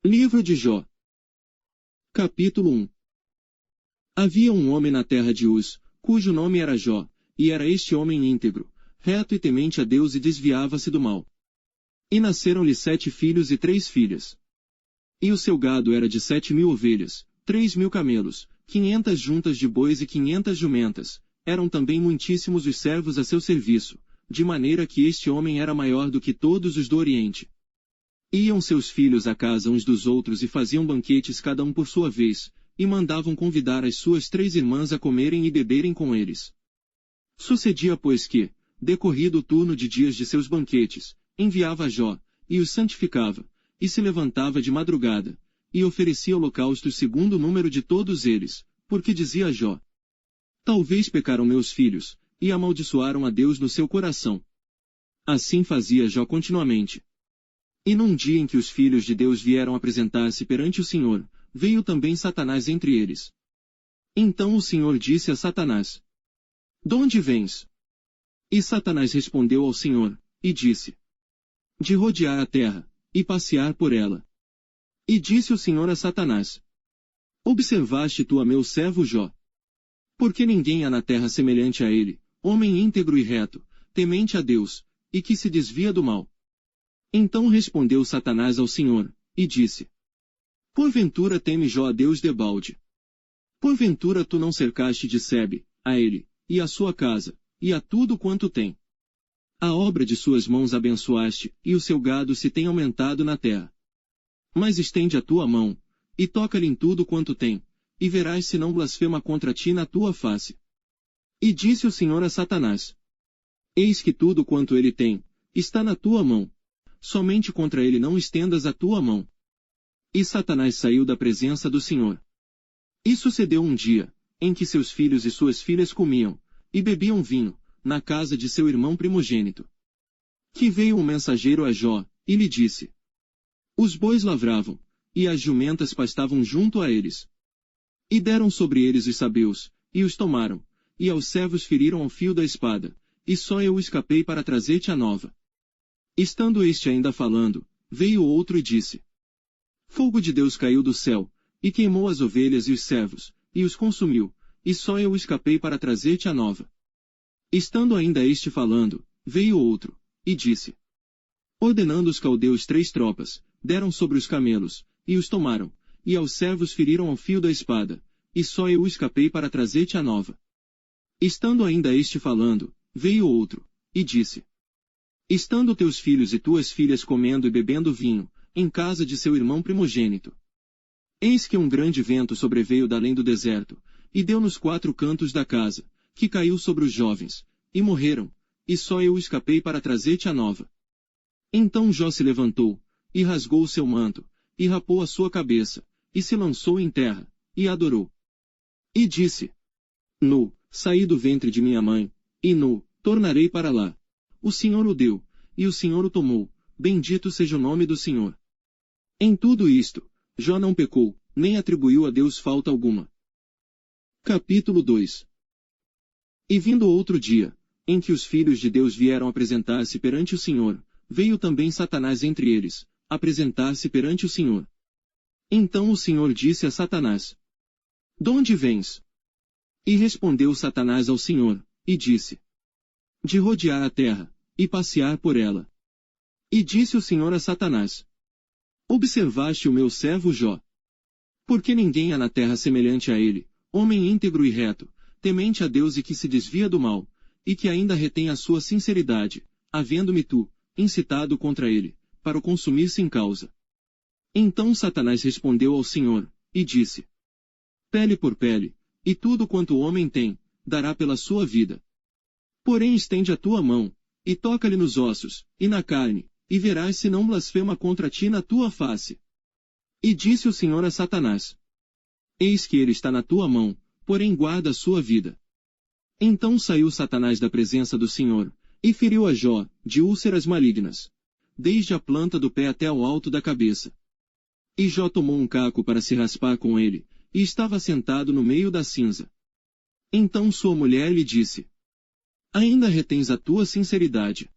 Livro de Jó. Capítulo 1. Havia um homem na terra de Uz, cujo nome era Jó, e era este homem íntegro, reto e temente a Deus e desviava-se do mal. E nasceram-lhe 7 filhos e 3 filhas. E o seu gado era de 7.000 ovelhas, 3.000 camelos, 500 juntas de bois e 500 jumentas. Eram também muitíssimos os servos a seu serviço, de maneira que este homem era maior do que todos os do Oriente. Iam seus filhos à casa uns dos outros e faziam banquetes cada um por sua vez, e mandavam convidar as suas 3 irmãs a comerem e beberem com eles. Sucedia, pois, que, decorrido o turno de dias de seus banquetes, enviava a Jó, e os santificava, e se levantava de madrugada, e oferecia holocaustos segundo o número de todos eles, porque dizia a Jó: talvez pecaram meus filhos, e amaldiçoaram a Deus no seu coração. Assim fazia Jó continuamente. E num dia em que os filhos de Deus vieram apresentar-se perante o Senhor, veio também Satanás entre eles. Então o Senhor disse a Satanás: donde vens? E Satanás respondeu ao Senhor, e disse: de rodear a terra, e passear por ela. E disse o Senhor a Satanás: observaste tu a meu servo Jó? Porque ninguém há na terra semelhante a ele, homem íntegro e reto, temente a Deus, e que se desvia do mal. Então respondeu Satanás ao Senhor, e disse: porventura teme Jó a Deus debalde? Porventura tu não cercaste de Sebe, a ele, e a sua casa, e a tudo quanto tem? A obra de suas mãos abençoaste, e o seu gado se tem aumentado na terra. Mas estende a tua mão, e toca-lhe em tudo quanto tem, e verás se não blasfema contra ti na tua face. E disse o Senhor a Satanás: eis que tudo quanto ele tem, está na tua mão. Somente contra ele não estendas a tua mão. E Satanás saiu da presença do Senhor. E sucedeu um dia, em que seus filhos e suas filhas comiam, e bebiam vinho, na casa de seu irmão primogênito. Que veio um mensageiro a Jó, e lhe disse: os bois lavravam, e as jumentas pastavam junto a eles. E deram sobre eles os sabeus, e os tomaram, e aos servos feriram ao fio da espada, e só eu escapei para trazer-te a nova. Estando este ainda falando, veio outro e disse: fogo de Deus caiu do céu, e queimou as ovelhas e os servos, e os consumiu, e só eu escapei para trazer-te a nova. Estando ainda este falando, veio outro, e disse: ordenando os caldeus 3 tropas, deram sobre os camelos, e os tomaram, e aos servos feriram ao fio da espada, e só eu escapei para trazer-te a nova. Estando ainda este falando, veio outro, e disse: estando teus filhos e tuas filhas comendo e bebendo vinho, em casa de seu irmão primogênito. Eis que um grande vento sobreveio d'além do deserto, e deu nos 4 cantos da casa, que caiu sobre os jovens, e morreram, e só eu escapei para trazer-te a nova. Então Jó se levantou, e rasgou o seu manto, e rapou a sua cabeça, e se lançou em terra, e adorou. E disse: nu, saí do ventre de minha mãe, e nu, tornarei para lá. O Senhor o deu, e o Senhor o tomou, bendito seja o nome do Senhor. Em tudo isto, Jó não pecou, nem atribuiu a Deus falta alguma. Capítulo 2. E vindo outro dia, em que os filhos de Deus vieram apresentar-se perante o Senhor, veio também Satanás entre eles, apresentar-se perante o Senhor. Então o Senhor disse a Satanás: donde vens? E respondeu Satanás ao Senhor, e disse: de rodear a terra, e passear por ela. E disse o Senhor a Satanás: observaste o meu servo Jó? Porque ninguém há na terra semelhante a ele, homem íntegro e reto, temente a Deus e que se desvia do mal, e que ainda retém a sua sinceridade, havendo-me tu, incitado contra ele, para o consumir sem causa. Então Satanás respondeu ao Senhor, e disse: pele por pele, e tudo quanto o homem tem, dará pela sua vida. Porém estende a tua mão, e toca-lhe nos ossos, e na carne, e verás se não blasfema contra ti na tua face. E disse o Senhor a Satanás: eis que ele está na tua mão, porém guarda a sua vida. Então saiu Satanás da presença do Senhor, e feriu a Jó, de úlceras malignas, desde a planta do pé até ao alto da cabeça. E Jó tomou um caco para se raspar com ele, e estava sentado no meio da cinza. Então sua mulher lhe disse: ainda retens a tua sinceridade.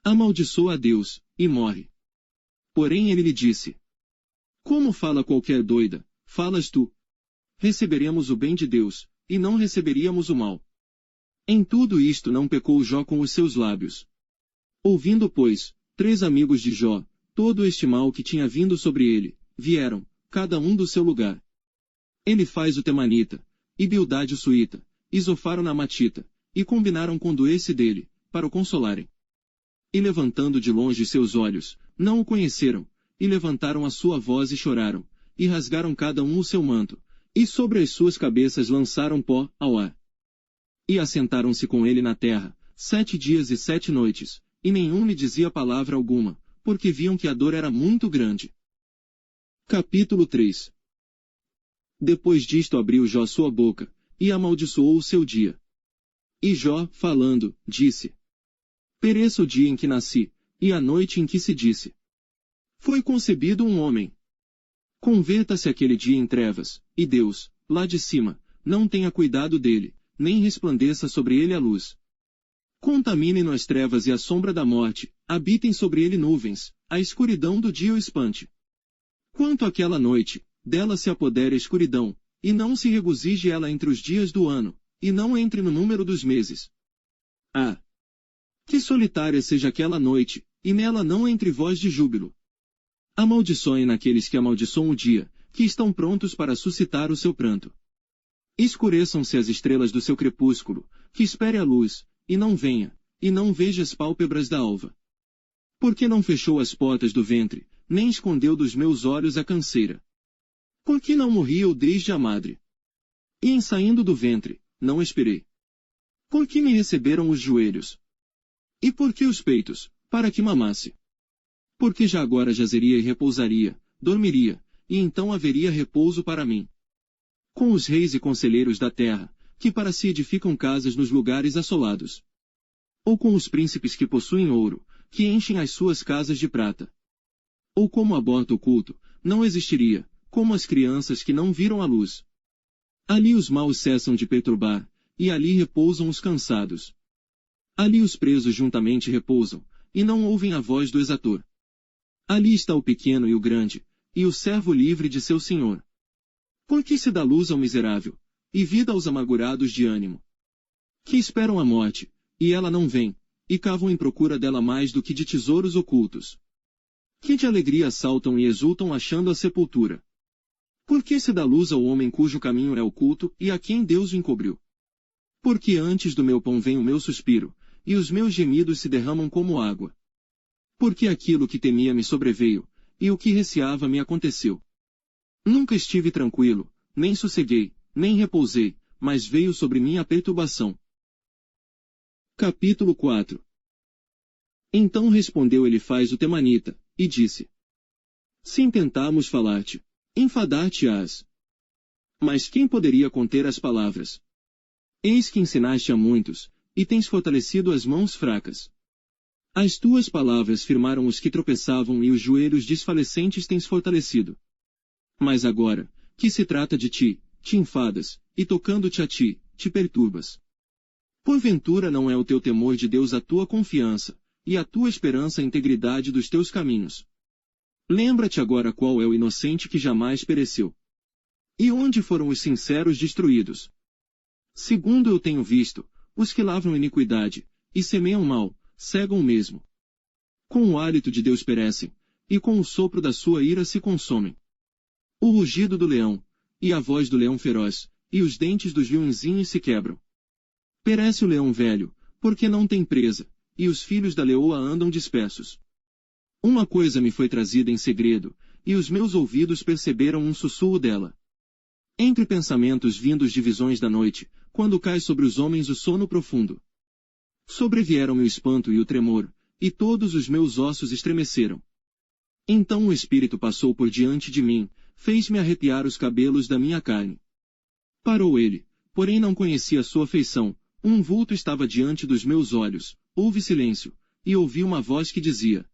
Amaldiçoa a Deus, e morre. Porém ele lhe disse: Como fala qualquer doida, falas tu. Receberemos o bem de Deus, e não receberíamos o mal. Em tudo isto não pecou Jó com os seus lábios. Ouvindo, pois, 3 amigos de Jó, todo este mal que tinha vindo sobre ele, vieram, cada um do seu lugar. Elifaz o Temanita, e Bildade o Suíta, e Zofar o Namatita, e combinaram com doer-se dele, para o consolarem. E levantando de longe seus olhos, não o conheceram, e levantaram a sua voz e choraram, e rasgaram cada um o seu manto, e sobre as suas cabeças lançaram pó ao ar. E assentaram-se com ele na terra, 7 dias e 7 noites, e nenhum lhe dizia palavra alguma, porque viam que a dor era muito grande. Capítulo 3. Depois disto abriu Jó sua boca, e amaldiçoou o seu dia. E Jó, falando, disse: Pereça o dia em que nasci, e a noite em que se disse: Foi concebido um homem. Converta-se aquele dia em trevas, e Deus, lá de cima, não tenha cuidado dele, nem resplandeça sobre ele a luz. Contaminem-no as trevas e a sombra da morte, habitem sobre ele nuvens, a escuridão do dia o espante. Quanto àquela noite, dela se apodere a escuridão, e não se regozije ela entre os dias do ano, e não entre no número dos meses. Ah! Que solitária seja aquela noite, e nela não entre voz de júbilo. Amaldiçoem naqueles que amaldiçoam o dia, que estão prontos para suscitar o seu pranto. Escureçam-se as estrelas do seu crepúsculo, que espere a luz, e não venha, e não veja as pálpebras da alva. Porque não fechou as portas do ventre, nem escondeu dos meus olhos a canseira. Porque não morri eu desde a madre? E em saindo do ventre, não esperei. Porque me receberam os joelhos? E por que os peitos, para que mamasse? Porque já agora jazeria e repousaria, dormiria, e então haveria repouso para mim. Com os reis e conselheiros da terra, que para si edificam casas nos lugares assolados. Ou com os príncipes que possuem ouro, que enchem as suas casas de prata. Ou como aborto oculto, não existiria, como as crianças que não viram a luz. Ali os maus cessam de perturbar, e ali repousam os cansados. Ali os presos juntamente repousam, e não ouvem a voz do exator. Ali está o pequeno e o grande, e o servo livre de seu senhor. Porque se dá luz ao miserável, e vida aos amargurados de ânimo. Que esperam a morte, e ela não vem, e cavam em procura dela mais do que de tesouros ocultos. Que de alegria saltam e exultam achando a sepultura. Porque se dá luz ao homem cujo caminho é oculto, e a quem Deus o encobriu. Porque antes do meu pão vem o meu suspiro, e os meus gemidos se derramam como água. Porque aquilo que temia me sobreveio, e o que receava me aconteceu. Nunca estive tranquilo, nem sosseguei, nem repousei, mas veio sobre mim a perturbação. Capítulo 4. Então respondeu Elifaz o Temanita, e disse: Se intentarmos falar-te, enfadar-te-ás. Mas quem poderia conter as palavras? Eis que ensinaste a muitos, e tens fortalecido as mãos fracas. As tuas palavras firmaram os que tropeçavam e os joelhos desfalecentes tens fortalecido. Mas agora, que se trata de ti, te enfadas, e tocando-te a ti, te perturbas. Porventura não é o teu temor de Deus a tua confiança, e a tua esperança a integridade dos teus caminhos. Lembra-te agora qual é o inocente que jamais pereceu. E onde foram os sinceros destruídos? Segundo eu tenho visto, os que lavram iniquidade, e semeiam mal, cegam o mesmo. Com o hálito de Deus perecem, e com o sopro da sua ira se consomem. O rugido do leão, e a voz do leão feroz, e os dentes dos leõezinhos se quebram. Perece o leão velho, porque não tem presa, e os filhos da leoa andam dispersos. Uma coisa me foi trazida em segredo, e os meus ouvidos perceberam um sussurro dela. Entre pensamentos vindos de visões da noite, quando cai sobre os homens o sono profundo. Sobrevieram-me o espanto e o tremor, e todos os meus ossos estremeceram. Então o Espírito passou por diante de mim, fez-me arrepiar os cabelos da minha carne. Parou ele, porém não conhecia sua feição, um vulto estava diante dos meus olhos, houve silêncio, e ouvi uma voz que dizia: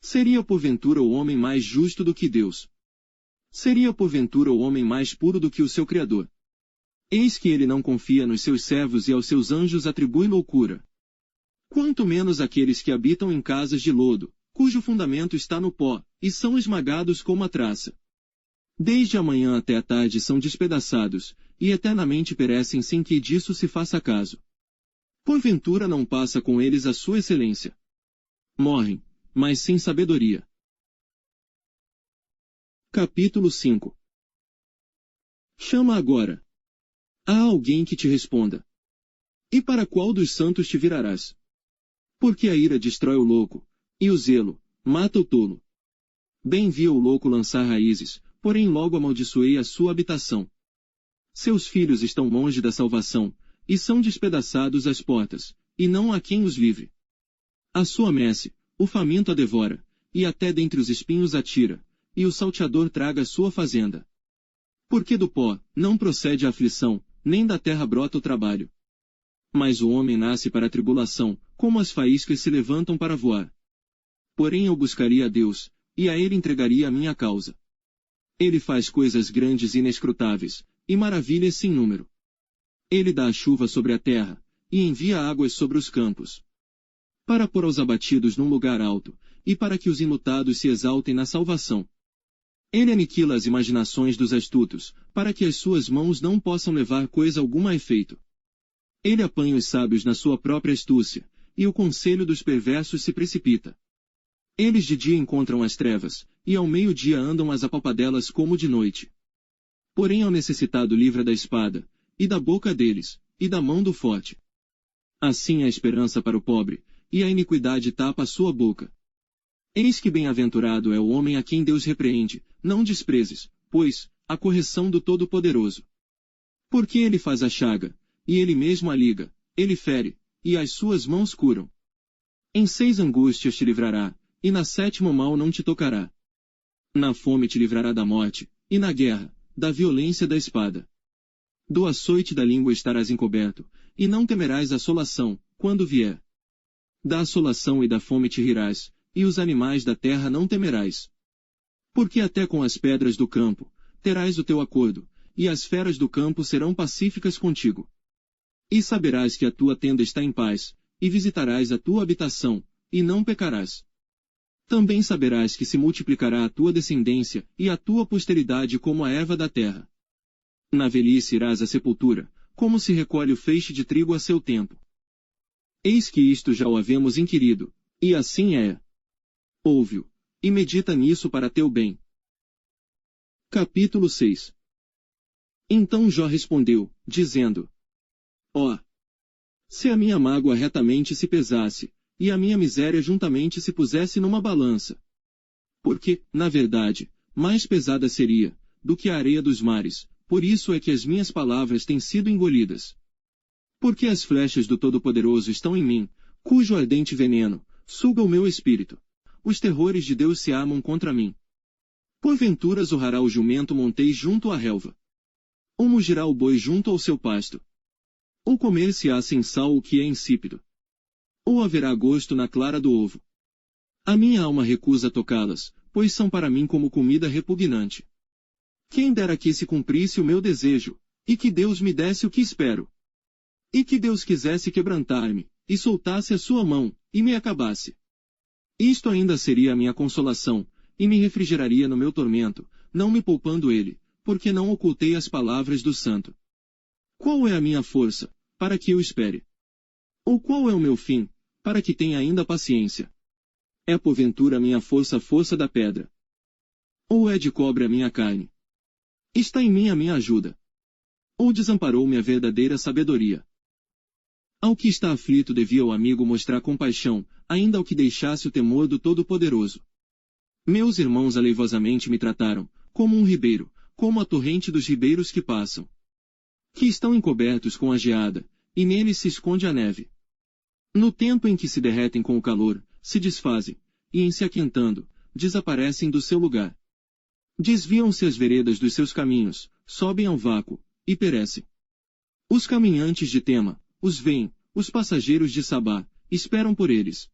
Seria porventura o homem mais justo do que Deus? Seria porventura o homem mais puro do que o seu Criador? Eis que ele não confia nos seus servos e aos seus anjos atribui loucura. Quanto menos aqueles que habitam em casas de lodo, cujo fundamento está no pó, e são esmagados como a traça. Desde a manhã até a tarde são despedaçados, e eternamente perecem sem que disso se faça caso. Porventura não passa com eles a sua excelência. Morrem, mas sem sabedoria. Capítulo 5. Chama agora. Há alguém que te responda. E para qual dos santos te virarás? Porque a ira destrói o louco, e o zelo mata o tolo. Bem vi o louco lançar raízes, porém logo amaldiçoei a sua habitação. Seus filhos estão longe da salvação, e são despedaçados às portas, e não há quem os livre. A sua messe, o faminto a devora, e até dentre os espinhos a tira, e o salteador traga a sua fazenda. Porque do pó não procede a aflição, nem da terra brota o trabalho. Mas o homem nasce para a tribulação, como as faíscas se levantam para voar. Porém eu buscaria a Deus, e a ele entregaria a minha causa. Ele faz coisas grandes e inescrutáveis, e maravilhas sem número. Ele dá a chuva sobre a terra, e envia águas sobre os campos. Para pôr aos abatidos num lugar alto, e para que os enlutados se exaltem na salvação. Ele aniquila as imaginações dos astutos, para que as suas mãos não possam levar coisa alguma a efeito. Ele apanha os sábios na sua própria astúcia, e o conselho dos perversos se precipita. Eles de dia encontram as trevas, e ao meio-dia andam as apalpadelas como de noite. Porém ao necessitado livra da espada, e da boca deles, e da mão do forte. Assim a esperança para o pobre, e a iniquidade tapa a sua boca. Eis que bem-aventurado é o homem a quem Deus repreende, não desprezes, pois, a correção do Todo-Poderoso. Porque ele faz a chaga, e ele mesmo a liga, ele fere, e as suas mãos curam. Em 6 angústias te livrará, e na 7ª mal não te tocará. Na fome te livrará da morte, e na guerra, da violência da espada. Do açoite da língua estarás encoberto, e não temerás a assolação, quando vier. Da assolação e da fome te rirás, e os animais da terra não temerás. Porque até com as pedras do campo, terás o teu acordo, e as feras do campo serão pacíficas contigo. E saberás que a tua tenda está em paz, e visitarás a tua habitação, e não pecarás. Também saberás que se multiplicará a tua descendência, e a tua posteridade como a erva da terra. Na velhice irás à sepultura, como se recolhe o feixe de trigo a seu tempo. Eis que isto já o havemos inquirido, e assim é. Ouve-o, e medita nisso para teu bem. Capítulo 6. Então Jó respondeu, dizendo: Ó! Se a minha mágoa retamente se pesasse, e a minha miséria juntamente se pusesse numa balança. Porque, na verdade, mais pesada seria, do que a areia dos mares, por isso é que as minhas palavras têm sido engolidas. Porque as flechas do Todo-Poderoso estão em mim, cujo ardente veneno suga o meu espírito. Os terrores de Deus se armam contra mim. Porventura zurrará o jumento montês junto à relva. Ou mugirá o boi junto ao seu pasto. Ou comer-se-á sem sal o que é insípido. Ou haverá gosto na clara do ovo. A minha alma recusa tocá-las, pois são para mim como comida repugnante. Quem dera que se cumprisse o meu desejo, e que Deus me desse o que espero. E que Deus quisesse quebrantar-me, e soltasse a sua mão, e me acabasse. Isto ainda seria a minha consolação, e me refrigeraria no meu tormento, não me poupando ele, porque não ocultei as palavras do santo. Qual é a minha força, para que eu espere? Ou qual é o meu fim, para que tenha ainda paciência? É porventura a minha força a força da pedra? Ou é de cobre a minha carne? Está em mim a minha ajuda? Ou desamparou-me a verdadeira sabedoria? Ao que está aflito devia o amigo mostrar compaixão, ainda ao que deixasse o temor do Todo-Poderoso. Meus irmãos aleivosamente me trataram, como um ribeiro, como a torrente dos ribeiros que passam. Que estão encobertos com a geada, e neles se esconde a neve. No tempo em que se derretem com o calor, se desfazem, e em se aquentando, desaparecem do seu lugar. Desviam-se as veredas dos seus caminhos, sobem ao vácuo, e perecem. Os caminhantes de Tema, os veem, os passageiros de Sabá, esperam por eles.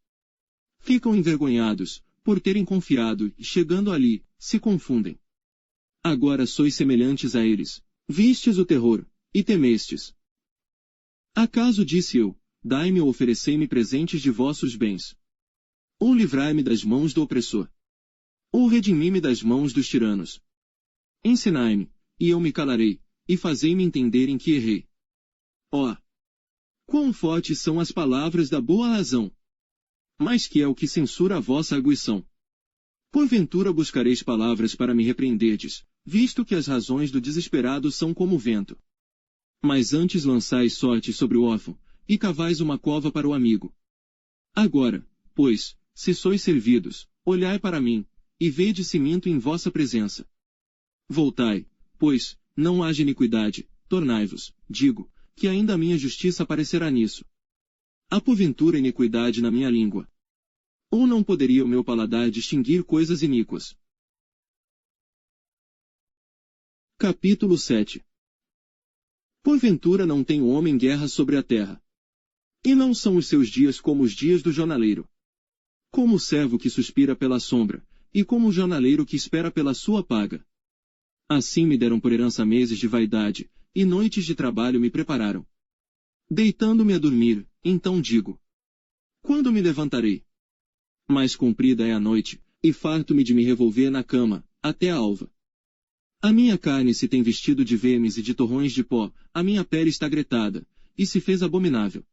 Ficam envergonhados, por terem confiado, e chegando ali, se confundem. Agora sois semelhantes a eles, vistes o terror, e temestes. Acaso disse eu, dai-me ou oferecei-me presentes de vossos bens? Ou livrai-me das mãos do opressor? Ou redimi-me das mãos dos tiranos? Ensinai-me, e eu me calarei, e fazei-me entender em que errei. Ó! Quão fortes são as palavras da boa razão! Mas que é o que censura a vossa arguição? Porventura buscareis palavras para me repreenderdes, visto que as razões do desesperado são como o vento. Mas antes lançais sorte sobre o órfão, e cavais uma cova para o amigo. Agora, pois, se sois servidos, olhai para mim, e vede se minto em vossa presença. Voltai, pois, não haja iniquidade, tornai-vos, digo, que ainda a minha justiça aparecerá nisso. Há porventura iniquidade na minha língua? Ou não poderia o meu paladar distinguir coisas iníquas? Capítulo 7. Porventura não tem o homem guerra sobre a terra. E não são os seus dias como os dias do jornaleiro. Como o servo que suspira pela sombra, e como o jornaleiro que espera pela sua paga. Assim me deram por herança meses de vaidade, e noites de trabalho me prepararam. Deitando-me a dormir, então digo: quando me levantarei? Mais comprida é a noite, e farto-me de me revolver na cama, até a alva. A minha carne se tem vestido de vermes e de torrões de pó, a minha pele está gretada, e se fez abominável.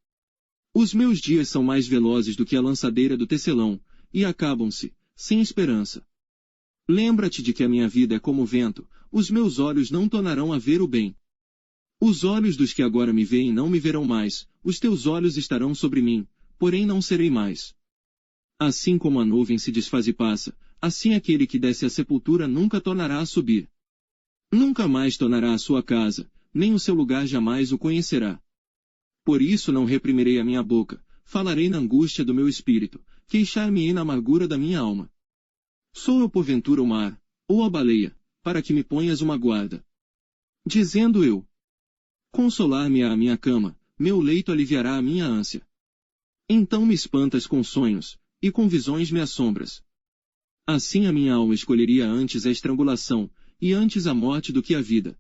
Os meus dias são mais velozes do que a lançadeira do tecelão, e acabam-se, sem esperança. Lembra-te de que a minha vida é como o vento, os meus olhos não tornarão a ver o bem. Os olhos dos que agora me veem não me verão mais, os teus olhos estarão sobre mim, porém não serei mais. Assim como a nuvem se desfaz e passa, assim aquele que desce à sepultura nunca tornará a subir. Nunca mais tornará à sua casa, nem o seu lugar jamais o conhecerá. Por isso não reprimirei a minha boca, falarei na angústia do meu espírito, queixar-me-ei na amargura da minha alma. Sou eu porventura o mar, ou a baleia, para que me ponhas uma guarda? Dizendo eu: consolar-me-á a minha cama, meu leito aliviará a minha ânsia. Então me espantas com sonhos, e com visões me assombras. Assim a minha alma escolheria antes a estrangulação, e antes a morte do que a vida.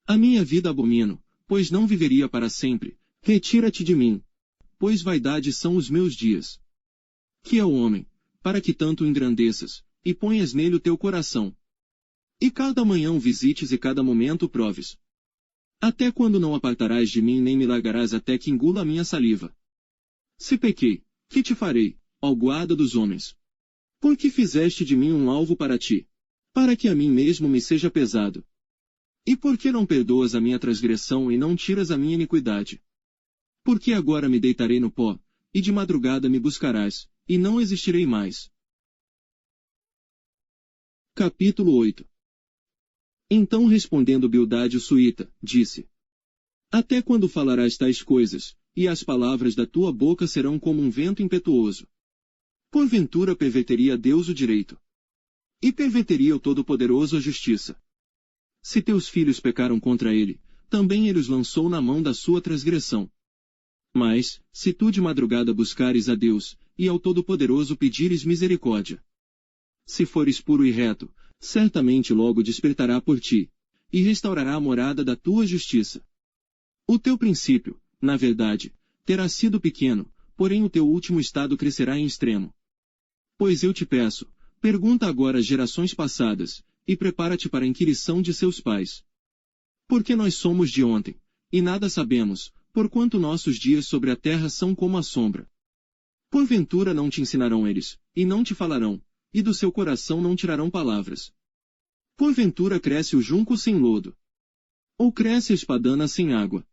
A minha vida abomino, pois não viveria para sempre, retira-te de mim, pois vaidade são os meus dias. Que é o homem, para que tanto o engrandeças, e ponhas nele o teu coração. E cada manhã o visites e cada momento o proves. Até quando não apartarás de mim nem me largarás até que engula a minha saliva? Se pequei, que te farei, ó guarda dos homens? Por que fizeste de mim um alvo para ti? Para que a mim mesmo me seja pesado. E por que não perdoas a minha transgressão e não tiras a minha iniquidade? Porque agora me deitarei no pó, e de madrugada me buscarás, e não existirei mais. Capítulo 8. Então respondendo Bildade o suíta, disse: até quando falarás tais coisas, e as palavras da tua boca serão como um vento impetuoso? Porventura perverteria Deus o direito? E perverteria o Todo-Poderoso a justiça? Se teus filhos pecaram contra ele, também ele os lançou na mão da sua transgressão. Mas, se tu de madrugada buscares a Deus, e ao Todo-Poderoso pedires misericórdia, se fores puro e reto, certamente logo despertará por ti, e restaurará a morada da tua justiça. O teu princípio, na verdade, terá sido pequeno, porém o teu último estado crescerá em extremo. Pois eu te peço, pergunta agora às gerações passadas, e prepara-te para a inquirição de seus pais. Porque nós somos de ontem, e nada sabemos, porquanto nossos dias sobre a terra são como a sombra. Porventura não te ensinarão eles, e não te falarão, e do seu coração não tirarão palavras. Porventura cresce o junco sem lodo? Ou cresce a espadana sem água?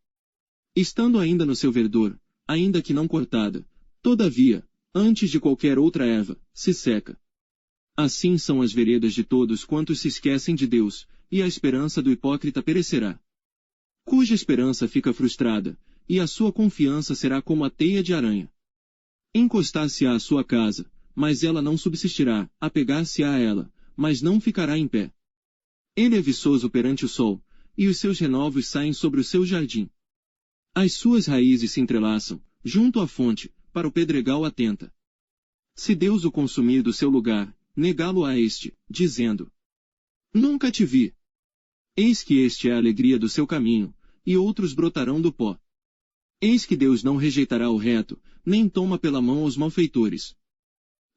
Estando ainda no seu verdor, ainda que não cortada, todavia, antes de qualquer outra erva, se seca. Assim são as veredas de todos quantos se esquecem de Deus, e a esperança do hipócrita perecerá. Cuja esperança fica frustrada, e a sua confiança será como a teia de aranha. Encostar-se-á à sua casa, mas ela não subsistirá, apegar-se-á a ela, mas não ficará em pé. Ele é viçoso perante o sol, e os seus renovos saem sobre o seu jardim. As suas raízes se entrelaçam, junto à fonte, para o pedregal atenta. Se Deus o consumir do seu lugar, negá-lo-á este, dizendo: nunca te vi. Eis que este é a alegria do seu caminho, e outros brotarão do pó. Eis que Deus não rejeitará o reto, nem toma pela mão os malfeitores.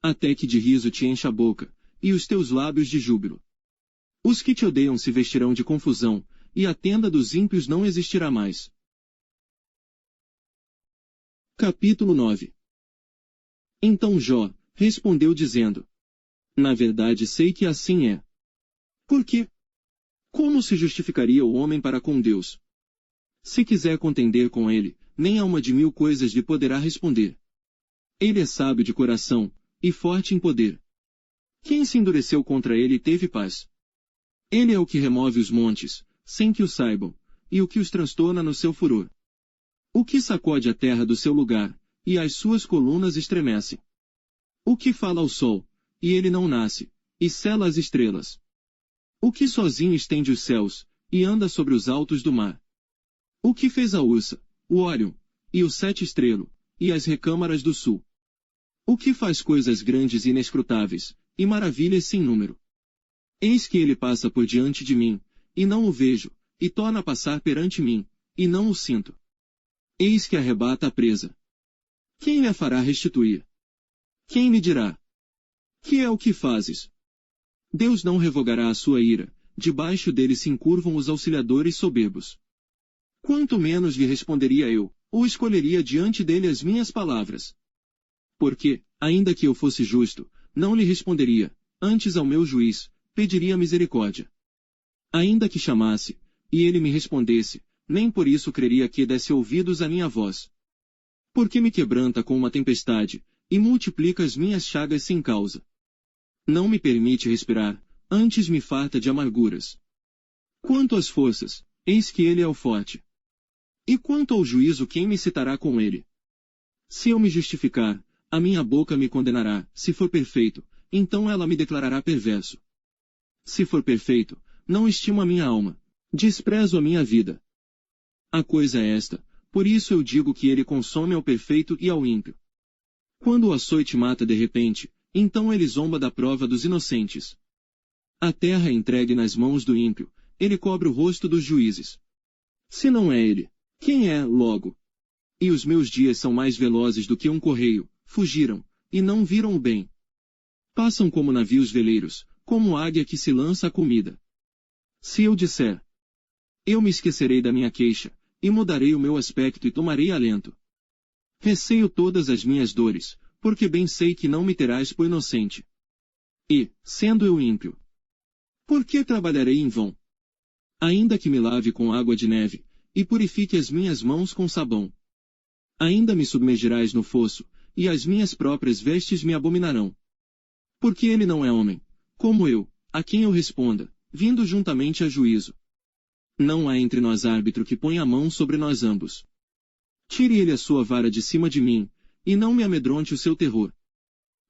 Até que de riso te encha a boca, e os teus lábios de júbilo. Os que te odeiam se vestirão de confusão, e a tenda dos ímpios não existirá mais. Capítulo 9. Então Jó respondeu dizendo: Na verdade sei que assim é. Por quê? Como se justificaria o homem para com Deus? Se quiser contender com ele, nem a uma de 1000 coisas lhe poderá responder. Ele é sábio de coração, e forte em poder. Quem se endureceu contra ele teve paz. Ele é o que remove os montes, sem que o saibam, e o que os transtorna no seu furor. O que sacode a terra do seu lugar, e as suas colunas estremecem. O que fala ao sol, e ele não nasce, e sela as estrelas. O que sozinho estende os céus, e anda sobre os altos do mar. O que fez a Ursa, o Órion, e o Sete Estrelo, e as recâmaras do sul. O que faz coisas grandes e inescrutáveis, e maravilhas sem número. Eis que ele passa por diante de mim, e não o vejo, e torna a passar perante mim, e não o sinto. Eis que arrebata a presa. Quem lhe a fará restituir? Quem lhe dirá: que é o que fazes? Deus não revogará a sua ira, debaixo dele se encurvam os auxiliadores soberbos. Quanto menos lhe responderia eu, ou escolheria diante dele as minhas palavras. Porque, ainda que eu fosse justo, não lhe responderia, antes ao meu juiz, pediria misericórdia. Ainda que chamasse, e ele me respondesse, nem por isso creria que desse ouvidos à minha voz. Porque me quebranta com uma tempestade, e multiplica as minhas chagas sem causa. Não me permite respirar, antes me farta de amarguras. Quanto às forças, eis que ele é o forte. E quanto ao juízo, quem me citará com ele? Se eu me justificar, a minha boca me condenará, se for perfeito, então ela me declarará perverso. Se for perfeito, não estimo a minha alma, desprezo a minha vida. A coisa é esta, por isso eu digo que ele consome ao perfeito e ao ímpio. Quando o açoite mata de repente, então ele zomba da prova dos inocentes. A terra é entregue nas mãos do ímpio, ele cobre o rosto dos juízes. Se não é ele, quem é, logo? E os meus dias são mais velozes do que um correio, fugiram, e não viram o bem. Passam como navios veleiros, como águia que se lança à comida. Se eu disser: eu me esquecerei da minha queixa, e mudarei o meu aspecto e tomarei alento. Receio todas as minhas dores, porque bem sei que não me terás por inocente. E, sendo eu ímpio, por que trabalharei em vão? Ainda que me lave com água de neve, e purifique as minhas mãos com sabão. Ainda me submergirás no fosso, e as minhas próprias vestes me abominarão. Porque ele não é homem, como eu, a quem eu responda, vindo juntamente a juízo. Não há entre nós árbitro que ponha a mão sobre nós ambos. Tire ele a sua vara de cima de mim, e não me amedronte o seu terror.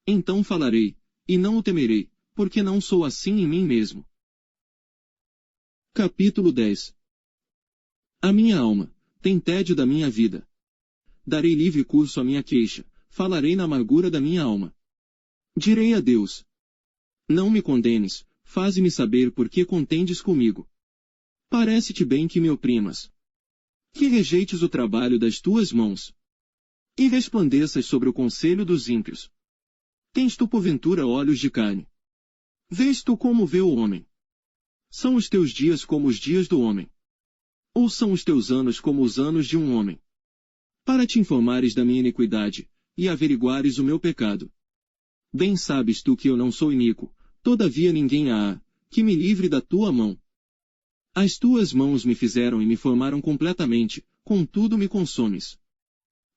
Então falarei, e não o temerei, porque não sou assim em mim mesmo. Capítulo 10. A minha alma tem tédio da minha vida. Darei livre curso à minha queixa, falarei na amargura da minha alma. Direi a Deus: não me condenes, faze-me saber por que contendes comigo. Parece-te bem que me oprimas. Que rejeites o trabalho das tuas mãos. E resplandeças sobre o conselho dos ímpios. Tens tu porventura olhos de carne? Vês tu como vê o homem? São os teus dias como os dias do homem? Ou são os teus anos como os anos de um homem? Para te informares da minha iniquidade, e averiguares o meu pecado. Bem sabes tu que eu não sou iníquo, todavia ninguém há, que me livre da tua mão. As tuas mãos me fizeram e me formaram completamente, contudo me consomes.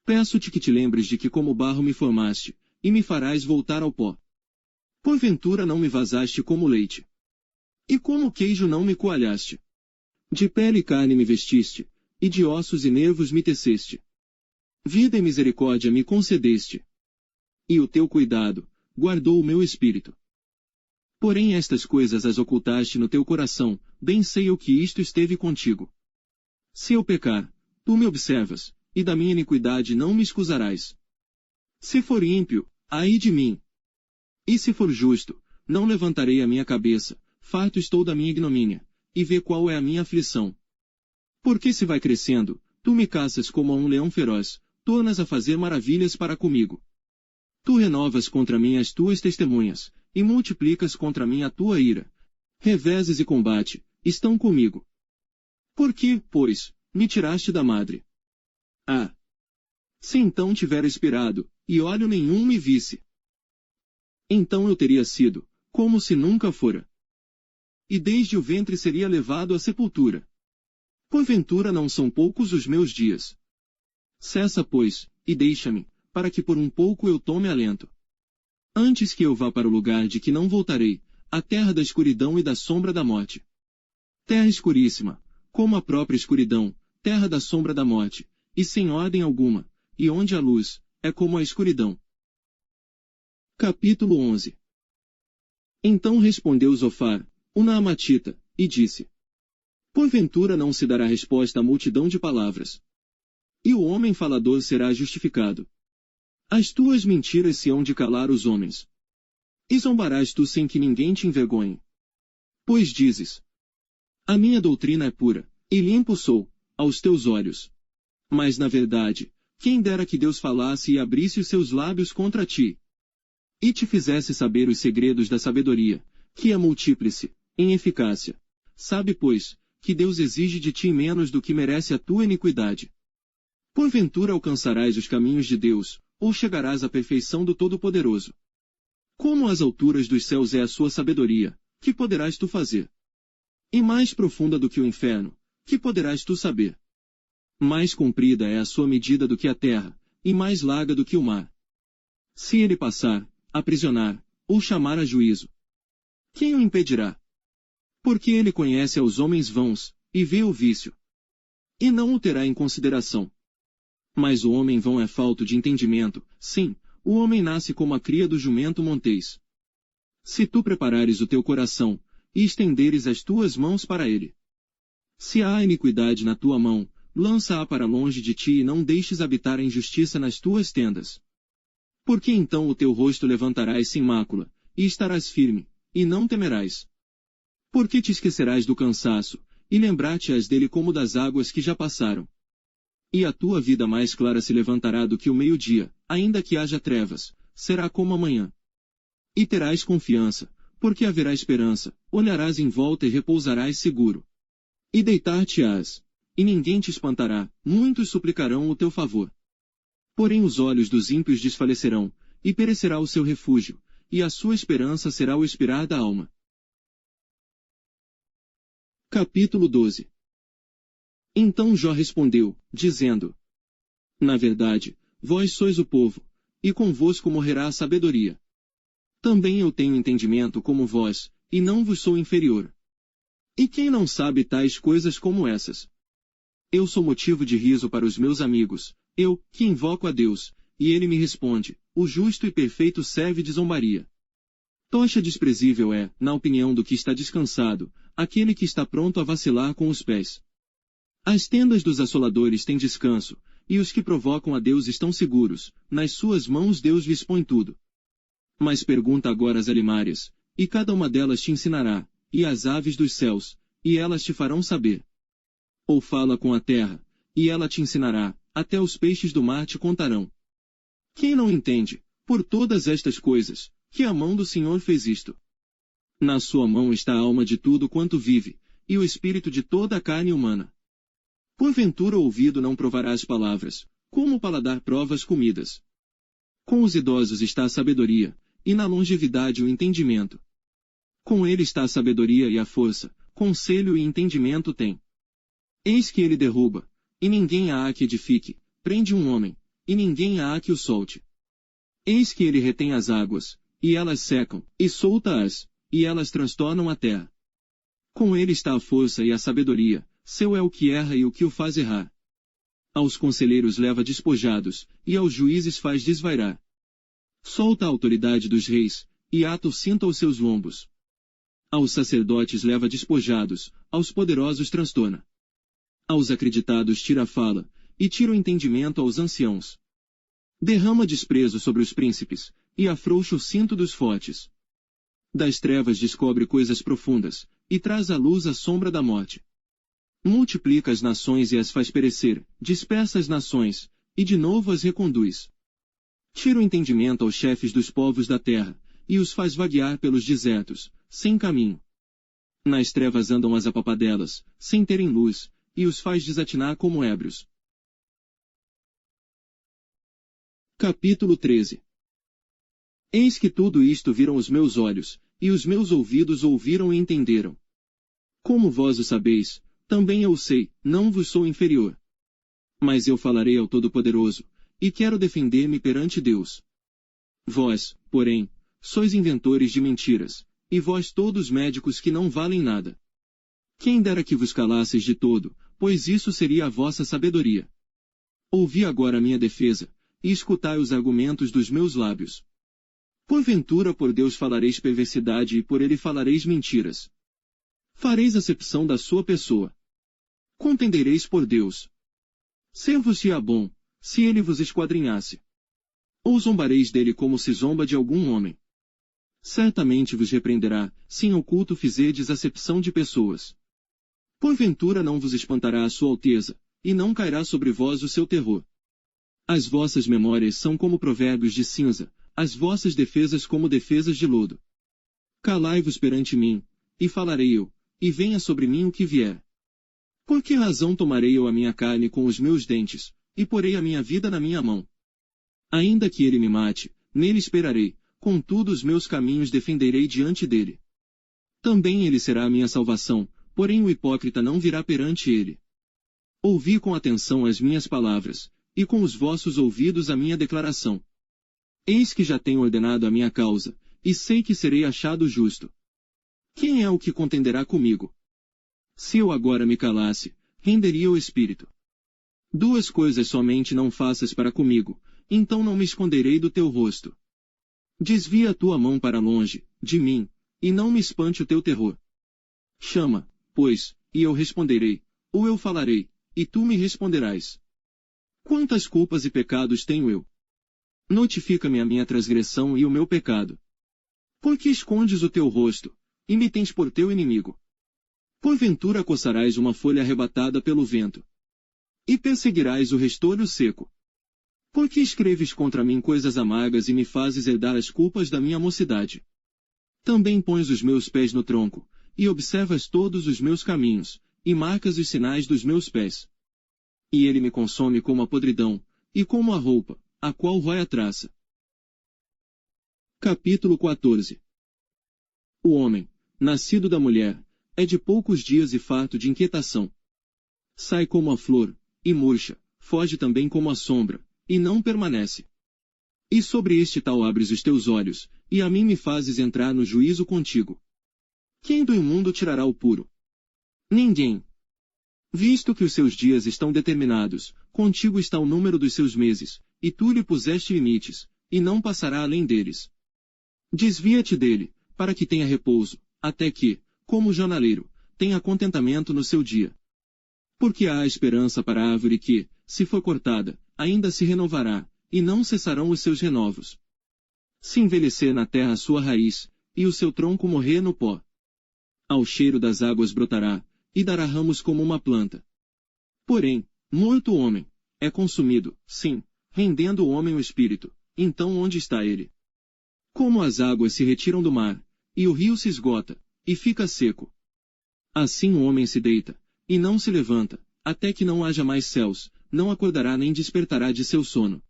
Peço-te que te lembres de que como barro me formaste, e me farás voltar ao pó. Porventura não me vazaste como leite. E como queijo não me coalhaste. De pele e carne me vestiste, e de ossos e nervos me teceste. Vida e misericórdia me concedeste. E o teu cuidado guardou o meu espírito. Porém estas coisas as ocultaste no teu coração, bem sei eu que isto esteve contigo. Se eu pecar, tu me observas, e da minha iniquidade não me excusarás. Se for ímpio, ai de mim. E se for justo, não levantarei a minha cabeça, farto estou da minha ignomínia, e vê qual é a minha aflição. Porque se vai crescendo, tu me caças como a um leão feroz, tornas a fazer maravilhas para comigo. Tu renovas contra mim as tuas testemunhas, e multiplicas contra mim a tua ira. reveses e combate, estão comigo. Por que, pois, me tiraste da madre? Ah! Se então tivera expirado, e olho nenhum me visse, então eu teria sido, como se nunca fora. E desde o ventre seria levado à sepultura. Porventura não são poucos os meus dias. Cessa, pois, e deixa-me, para que por um pouco eu tome alento. Antes que eu vá para o lugar de que não voltarei, a terra da escuridão e da sombra da morte. Terra escuríssima, como a própria escuridão, terra da sombra da morte, e sem ordem alguma, e onde a luz, é como a escuridão. Capítulo 11. Então respondeu Zofar, o Naamatita, e disse: Porventura não se dará resposta à multidão de palavras. E o homem falador será justificado. As tuas mentiras se hão de calar os homens. E zombarás tu sem que ninguém te envergonhe. Pois dizes: A minha doutrina é pura, e limpo sou, aos teus olhos. Mas na verdade, quem dera que Deus falasse e abrisse os seus lábios contra ti, e te fizesse saber os segredos da sabedoria, que é multíplice, em eficácia. Sabe, pois, que Deus exige de ti menos do que merece a tua iniquidade. Porventura alcançarás os caminhos de Deus, ou chegarás à perfeição do Todo-Poderoso. Como as alturas dos céus é a sua sabedoria, que poderás tu fazer? E mais profunda do que o inferno, que poderás tu saber? Mais comprida é a sua medida do que a terra, e mais larga do que o mar. Se ele passar, aprisionar, ou chamar a juízo, quem o impedirá? Porque ele conhece aos homens vãos, e vê o vício, e não o terá em consideração. Mas o homem vão é falto de entendimento, sim, o homem nasce como a cria do jumento montês. Se tu preparares o teu coração, e estenderes as tuas mãos para ele. Se há iniquidade na tua mão, lança-a para longe de ti e não deixes habitar a injustiça nas tuas tendas. Porque então o teu rosto levantarás sem mácula, e estarás firme, e não temerás. Porque te esquecerás do cansaço, e lembrar-te-ás dele como das águas que já passaram. E a tua vida mais clara se levantará do que o meio-dia, ainda que haja trevas, será como a manhã. E terás confiança, porque haverá esperança, olharás em volta e repousarás seguro. E deitar-te-ás, e ninguém te espantará, muitos suplicarão o teu favor. Porém os olhos dos ímpios desfalecerão, e perecerá o seu refúgio, e a sua esperança será o expirar da alma. Capítulo 12. Então Jó respondeu, dizendo: Na verdade, vós sois o povo, e convosco morrerá a sabedoria. Também eu tenho entendimento como vós, e não vos sou inferior. E quem não sabe tais coisas como essas? Eu sou motivo de riso para os meus amigos, eu, que invoco a Deus, e ele me responde, o justo e perfeito serve de zombaria. Tocha desprezível é, na opinião do que está descansado, aquele que está pronto a vacilar com os pés. As tendas dos assoladores têm descanso, e os que provocam a Deus estão seguros, nas suas mãos Deus lhes põe tudo. Mas pergunta agora às alimárias, e cada uma delas te ensinará, e às aves dos céus, e elas te farão saber. Ou fala com a terra, e ela te ensinará, até os peixes do mar te contarão. Quem não entende, por todas estas coisas, que a mão do Senhor fez isto? Na sua mão está a alma de tudo quanto vive, e o espírito de toda a carne humana. Porventura o ouvido não provará as palavras, como o paladar prova as comidas. Com os idosos está a sabedoria, e na longevidade o entendimento. Com ele está a sabedoria e a força, conselho e entendimento tem. Eis que ele derruba, e ninguém há que edifique, prende um homem, e ninguém há que o solte. Eis que ele retém as águas, e elas secam, e solta-as, e elas transtornam a terra. Com ele está a força e a sabedoria, seu é o que erra e o que o faz errar. Aos conselheiros leva despojados, e aos juízes faz desvairar. Solta a autoridade dos reis, e ata o cinto aos seus lombos. Aos sacerdotes leva despojados, aos poderosos transtorna. Aos acreditados tira a fala, e tira o entendimento aos anciãos. Derrama desprezo sobre os príncipes, e afrouxa o cinto dos fortes. Das trevas descobre coisas profundas, e traz à luz a sombra da morte. Multiplica as nações e as faz perecer, dispersa as nações, e de novo as reconduz. Tira o entendimento aos chefes dos povos da terra, e os faz vaguear pelos desertos, sem caminho. Nas trevas andam as apapadelas, sem terem luz, e os faz desatinar como ébrios. Capítulo 13. Eis que tudo isto viram os meus olhos, e os meus ouvidos ouviram e entenderam. Como vós o sabeis, também eu o sei, não vos sou inferior. Mas eu falarei ao Todo-Poderoso, e quero defender-me perante Deus. Vós, porém, sois inventores de mentiras, e vós todos médicos que não valem nada. Quem dera que vos calasseis de todo, pois isso seria a vossa sabedoria. Ouvi agora a minha defesa, e escutai os argumentos dos meus lábios. Porventura por Deus falareis perversidade e por ele falareis mentiras. Fareis acepção da sua pessoa. Contendereis por Deus. Ser-vos-ia bom, se ele vos esquadrinhasse. Ou zombareis dele como se zomba de algum homem. Certamente vos repreenderá, se em oculto fizerdes acepção de pessoas. Porventura não vos espantará a sua alteza, e não cairá sobre vós o seu terror. As vossas memórias são como provérbios de cinza, as vossas defesas como defesas de lodo. Calai-vos perante mim, e falarei eu, e venha sobre mim o que vier. Por que razão tomarei eu a minha carne com os meus dentes, e porei a minha vida na minha mão? Ainda que ele me mate, nele esperarei, contudo os meus caminhos defenderei diante dele. Também ele será a minha salvação, porém o hipócrita não virá perante ele. Ouvi com atenção as minhas palavras, e com os vossos ouvidos a minha declaração. Eis que já tenho ordenado a minha causa, e sei que serei achado justo. Quem é o que contenderá comigo? Se eu agora me calasse, renderia o espírito. Duas coisas somente não faças para comigo, então não me esconderei do teu rosto. Desvia a tua mão para longe, de mim, e não me espante o teu terror. Chama, pois, e eu responderei, ou eu falarei, e tu me responderás. Quantas culpas e pecados tenho eu? Notifica-me a minha transgressão e o meu pecado. Por que escondes o teu rosto, e me tens por teu inimigo? Porventura coçarás uma folha arrebatada pelo vento. E perseguirás o restolho seco. Por que escreves contra mim coisas amargas e me fazes herdar as culpas da minha mocidade? Também pões os meus pés no tronco, e observas todos os meus caminhos, e marcas os sinais dos meus pés. E ele me consome como a podridão, e como a roupa, a qual rói a traça. Capítulo 14. O homem, nascido da mulher, é de poucos dias e farto de inquietação. Sai como a flor, e murcha, foge também como a sombra, e não permanece. E sobre este tal abres os teus olhos, e a mim me fazes entrar no juízo contigo. Quem do imundo tirará o puro? Ninguém. Visto que os seus dias estão determinados, contigo está o número dos seus meses, e tu lhe puseste limites, e não passará além deles. Desvia-te dele, para que tenha repouso, até que, como o jornaleiro, tenha contentamento no seu dia. Porque há esperança para a árvore que, se for cortada, ainda se renovará, e não cessarão os seus renovos. Se envelhecer na terra a sua raiz, e o seu tronco morrer no pó. Ao cheiro das águas brotará, e dará ramos como uma planta. Porém, morto o homem, é consumido, sim, rendendo o homem o espírito, então onde está ele? Como as águas se retiram do mar, e o rio se esgota, e fica seco. Assim o homem se deita, e não se levanta, até que não haja mais céus, não acordará nem despertará de seu sono.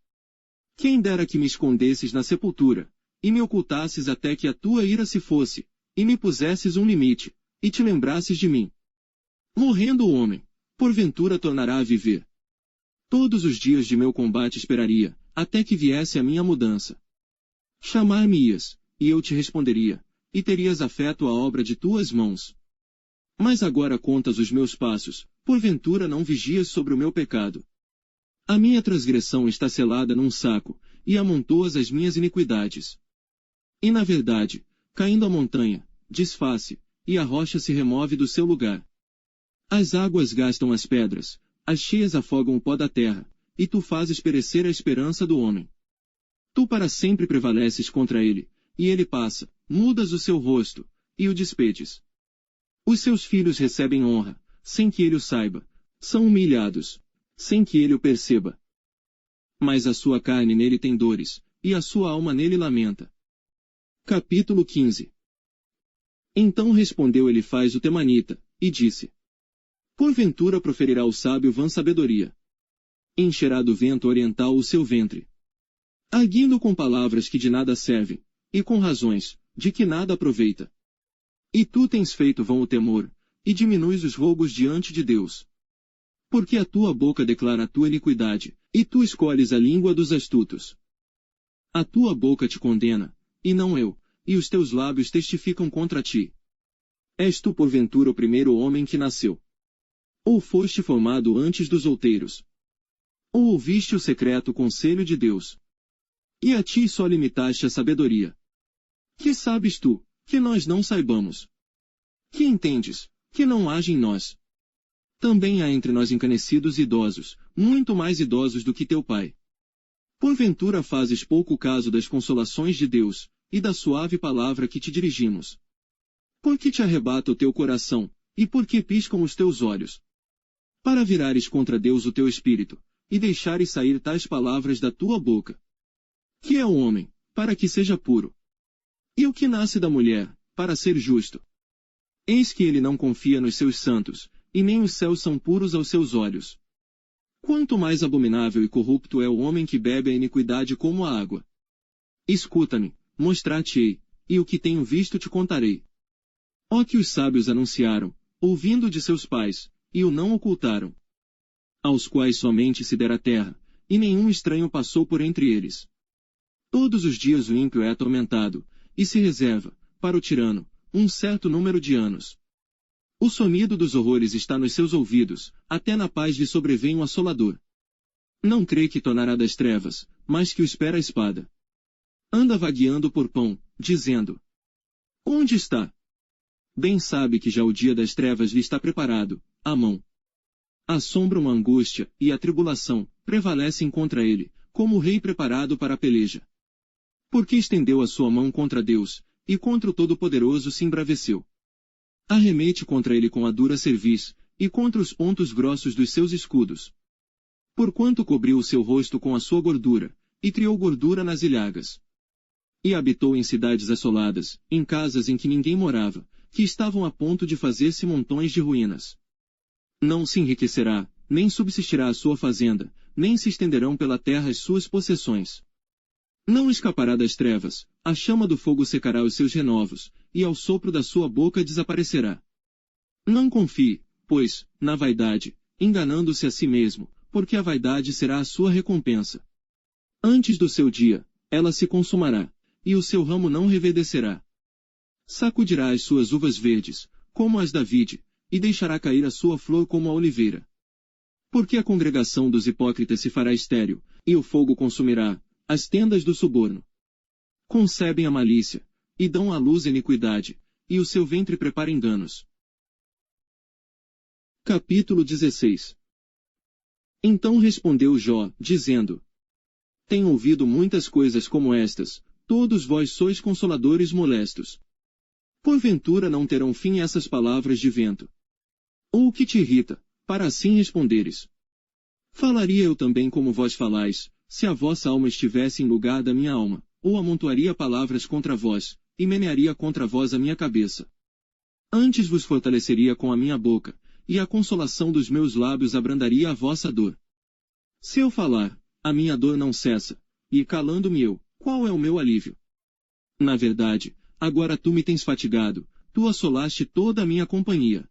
Quem dera que me escondesses na sepultura, e me ocultasses até que a tua ira se fosse, e me pusesses um limite, e te lembrasses de mim. Morrendo o homem, porventura tornará a viver. Todos os dias de meu combate esperaria, até que viesse a minha mudança. Chamar-me-ias, e eu te responderia, e terias afeto à obra de tuas mãos. Mas agora contas os meus passos, porventura não vigias sobre o meu pecado. A minha transgressão está selada num saco, e amontoas as minhas iniquidades. E na verdade, caindo a montanha, desfaz-se, e a rocha se remove do seu lugar. As águas gastam as pedras, as cheias afogam o pó da terra, e tu fazes perecer a esperança do homem. Tu para sempre prevaleces contra ele, e ele passa, mudas o seu rosto, e o despedes. Os seus filhos recebem honra, sem que ele o saiba, são humilhados, sem que ele o perceba. Mas a sua carne nele tem dores, e a sua alma nele lamenta. Capítulo 15. Então respondeu Elifaz o temanita, e disse: Porventura proferirá o sábio vã sabedoria. Encherá do vento oriental o seu ventre. Arguindo com palavras que de nada servem, e com razões, de que nada aproveita. E tu tens feito vão o temor, e diminuis os rogos diante de Deus. Porque a tua boca declara a tua iniquidade, e tu escolhes a língua dos astutos. A tua boca te condena, e não eu, e os teus lábios testificam contra ti. És tu porventura o primeiro homem que nasceu? Ou foste formado antes dos outeiros? Ou ouviste o secreto conselho de Deus? E a ti só limitaste a sabedoria. Que sabes tu, que nós não saibamos? Que entendes, que não haja em nós? Também há entre nós encanecidos e idosos, muito mais idosos do que teu pai. Porventura fazes pouco caso das consolações de Deus, e da suave palavra que te dirigimos. Por que te arrebata o teu coração, e por que piscam os teus olhos? Para virares contra Deus o teu espírito, e deixares sair tais palavras da tua boca. Que é o homem, para que seja puro? E o que nasce da mulher, para ser justo? Eis que ele não confia nos seus santos, e nem os céus são puros aos seus olhos. Quanto mais abominável e corrupto é o homem que bebe a iniquidade como a água. Escuta-me, mostrar-te-ei, e o que tenho visto te contarei. Ó que os sábios anunciaram, ouvindo de seus pais, e o não ocultaram. Aos quais somente se dera terra, e nenhum estranho passou por entre eles. Todos os dias o ímpio é atormentado, e se reserva, para o tirano, um certo número de anos. O sonido dos horrores está nos seus ouvidos, até na paz lhe sobrevém um assolador. Não crê que tornará das trevas, mas que o espera a espada. Anda vagueando por pão, dizendo: Onde está? Bem sabe que já o dia das trevas lhe está preparado, à mão. A sombra uma angústia, e a tribulação, prevalecem contra ele, como o rei preparado para a peleja. Porque estendeu a sua mão contra Deus, e contra o Todo-Poderoso se embraveceu. Arremete contra ele com a dura cerviz, e contra os pontos grossos dos seus escudos. Porquanto cobriu o seu rosto com a sua gordura, e criou gordura nas ilhagas. E habitou em cidades assoladas, em casas em que ninguém morava, que estavam a ponto de fazer-se montões de ruínas. Não se enriquecerá, nem subsistirá a sua fazenda, nem se estenderão pela terra as suas possessões. Não escapará das trevas, a chama do fogo secará os seus renovos, e ao sopro da sua boca desaparecerá. Não confie, pois, na vaidade, enganando-se a si mesmo, porque a vaidade será a sua recompensa. Antes do seu dia, ela se consumará, e o seu ramo não reverdecerá. Sacudirá as suas uvas verdes, como as da vide, e deixará cair a sua flor como a oliveira. Porque a congregação dos hipócritas se fará estéril, e o fogo consumirá as tendas do suborno. Concebem a malícia, e dão à luz a iniquidade, e o seu ventre prepara enganos. Capítulo 16. Então respondeu Jó, dizendo: Tenho ouvido muitas coisas como estas, todos vós sois consoladores molestos. Porventura não terão fim essas palavras de vento? Ou o que te irrita, para assim responderes? Falaria eu também como vós falais, se a vossa alma estivesse em lugar da minha alma, ou amontoaria palavras contra vós, e menearia contra vós a minha cabeça. Antes vos fortaleceria com a minha boca, e a consolação dos meus lábios abrandaria a vossa dor. Se eu falar, a minha dor não cessa, e calando-me eu, qual é o meu alívio? Na verdade, agora tu me tens fatigado, tu assolaste toda a minha companhia.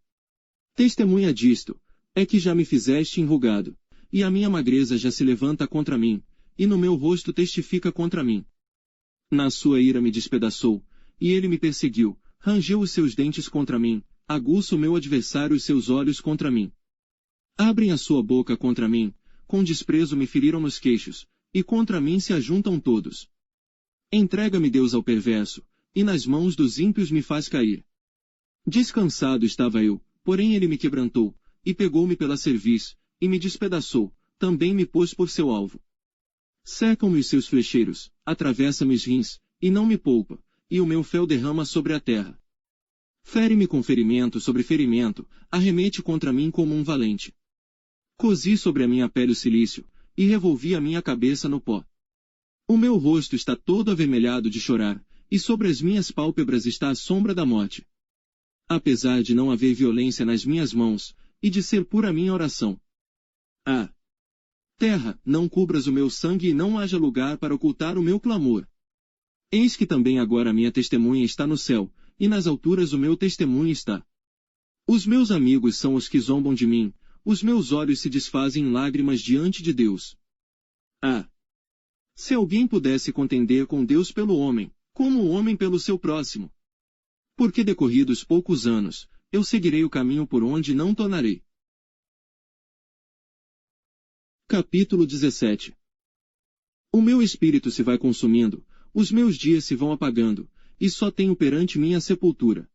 Testemunha disto, é que já me fizeste enrugado, e a minha magreza já se levanta contra mim, e no meu rosto testifica contra mim. Na sua ira me despedaçou, e ele me perseguiu, rangeu os seus dentes contra mim, aguça o meu adversário os seus olhos contra mim. Abrem a sua boca contra mim, com desprezo me feriram nos queixos, e contra mim se ajuntam todos. Entrega-me Deus ao perverso, e nas mãos dos ímpios me faz cair. Descansado estava eu, porém ele me quebrantou, e pegou-me pela cerviz, e me despedaçou, também me pôs por seu alvo. Secam-me os seus flecheiros, atravessa-me os rins, e não me poupa, e o meu fel derrama sobre a terra. Fere-me com ferimento sobre ferimento, arremete contra mim como um valente. Cozi sobre a minha pele o cilício, e revolvi a minha cabeça no pó. O meu rosto está todo avermelhado de chorar, e sobre as minhas pálpebras está a sombra da morte. apesar de não haver violência nas minhas mãos, e de ser pura minha oração. Ah! Terra, não cubras o meu sangue e não haja lugar para ocultar o meu clamor. Eis que também agora a minha testemunha está no céu, e nas alturas o meu testemunho está. Os meus amigos são os que zombam de mim, os meus olhos se desfazem em lágrimas diante de Deus. Ah! Se alguém pudesse contender com Deus pelo homem, como o homem pelo seu próximo. Porque decorridos poucos anos, eu seguirei o caminho por onde não tornarei. Capítulo 17. O meu espírito se vai consumindo, os meus dias se vão apagando, e só tenho perante mim a sepultura.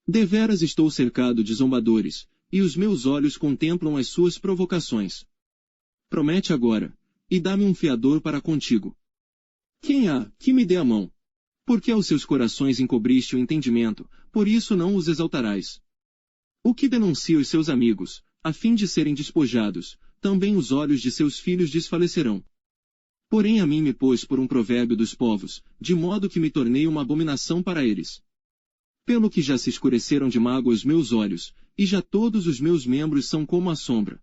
Deveras estou cercado de zombadores, e os meus olhos contemplam as suas provocações. Promete agora, e dá-me um fiador para contigo. Quem há, que me dê a mão? Porque aos seus corações encobriste o entendimento, por isso não os exaltarás. O que denuncia os seus amigos, a fim de serem despojados, também os olhos de seus filhos desfalecerão. Porém a mim me pôs por um provérbio dos povos, de modo que me tornei uma abominação para eles. Pelo que já se escureceram de mágoa os meus olhos, e já todos os meus membros são como a sombra.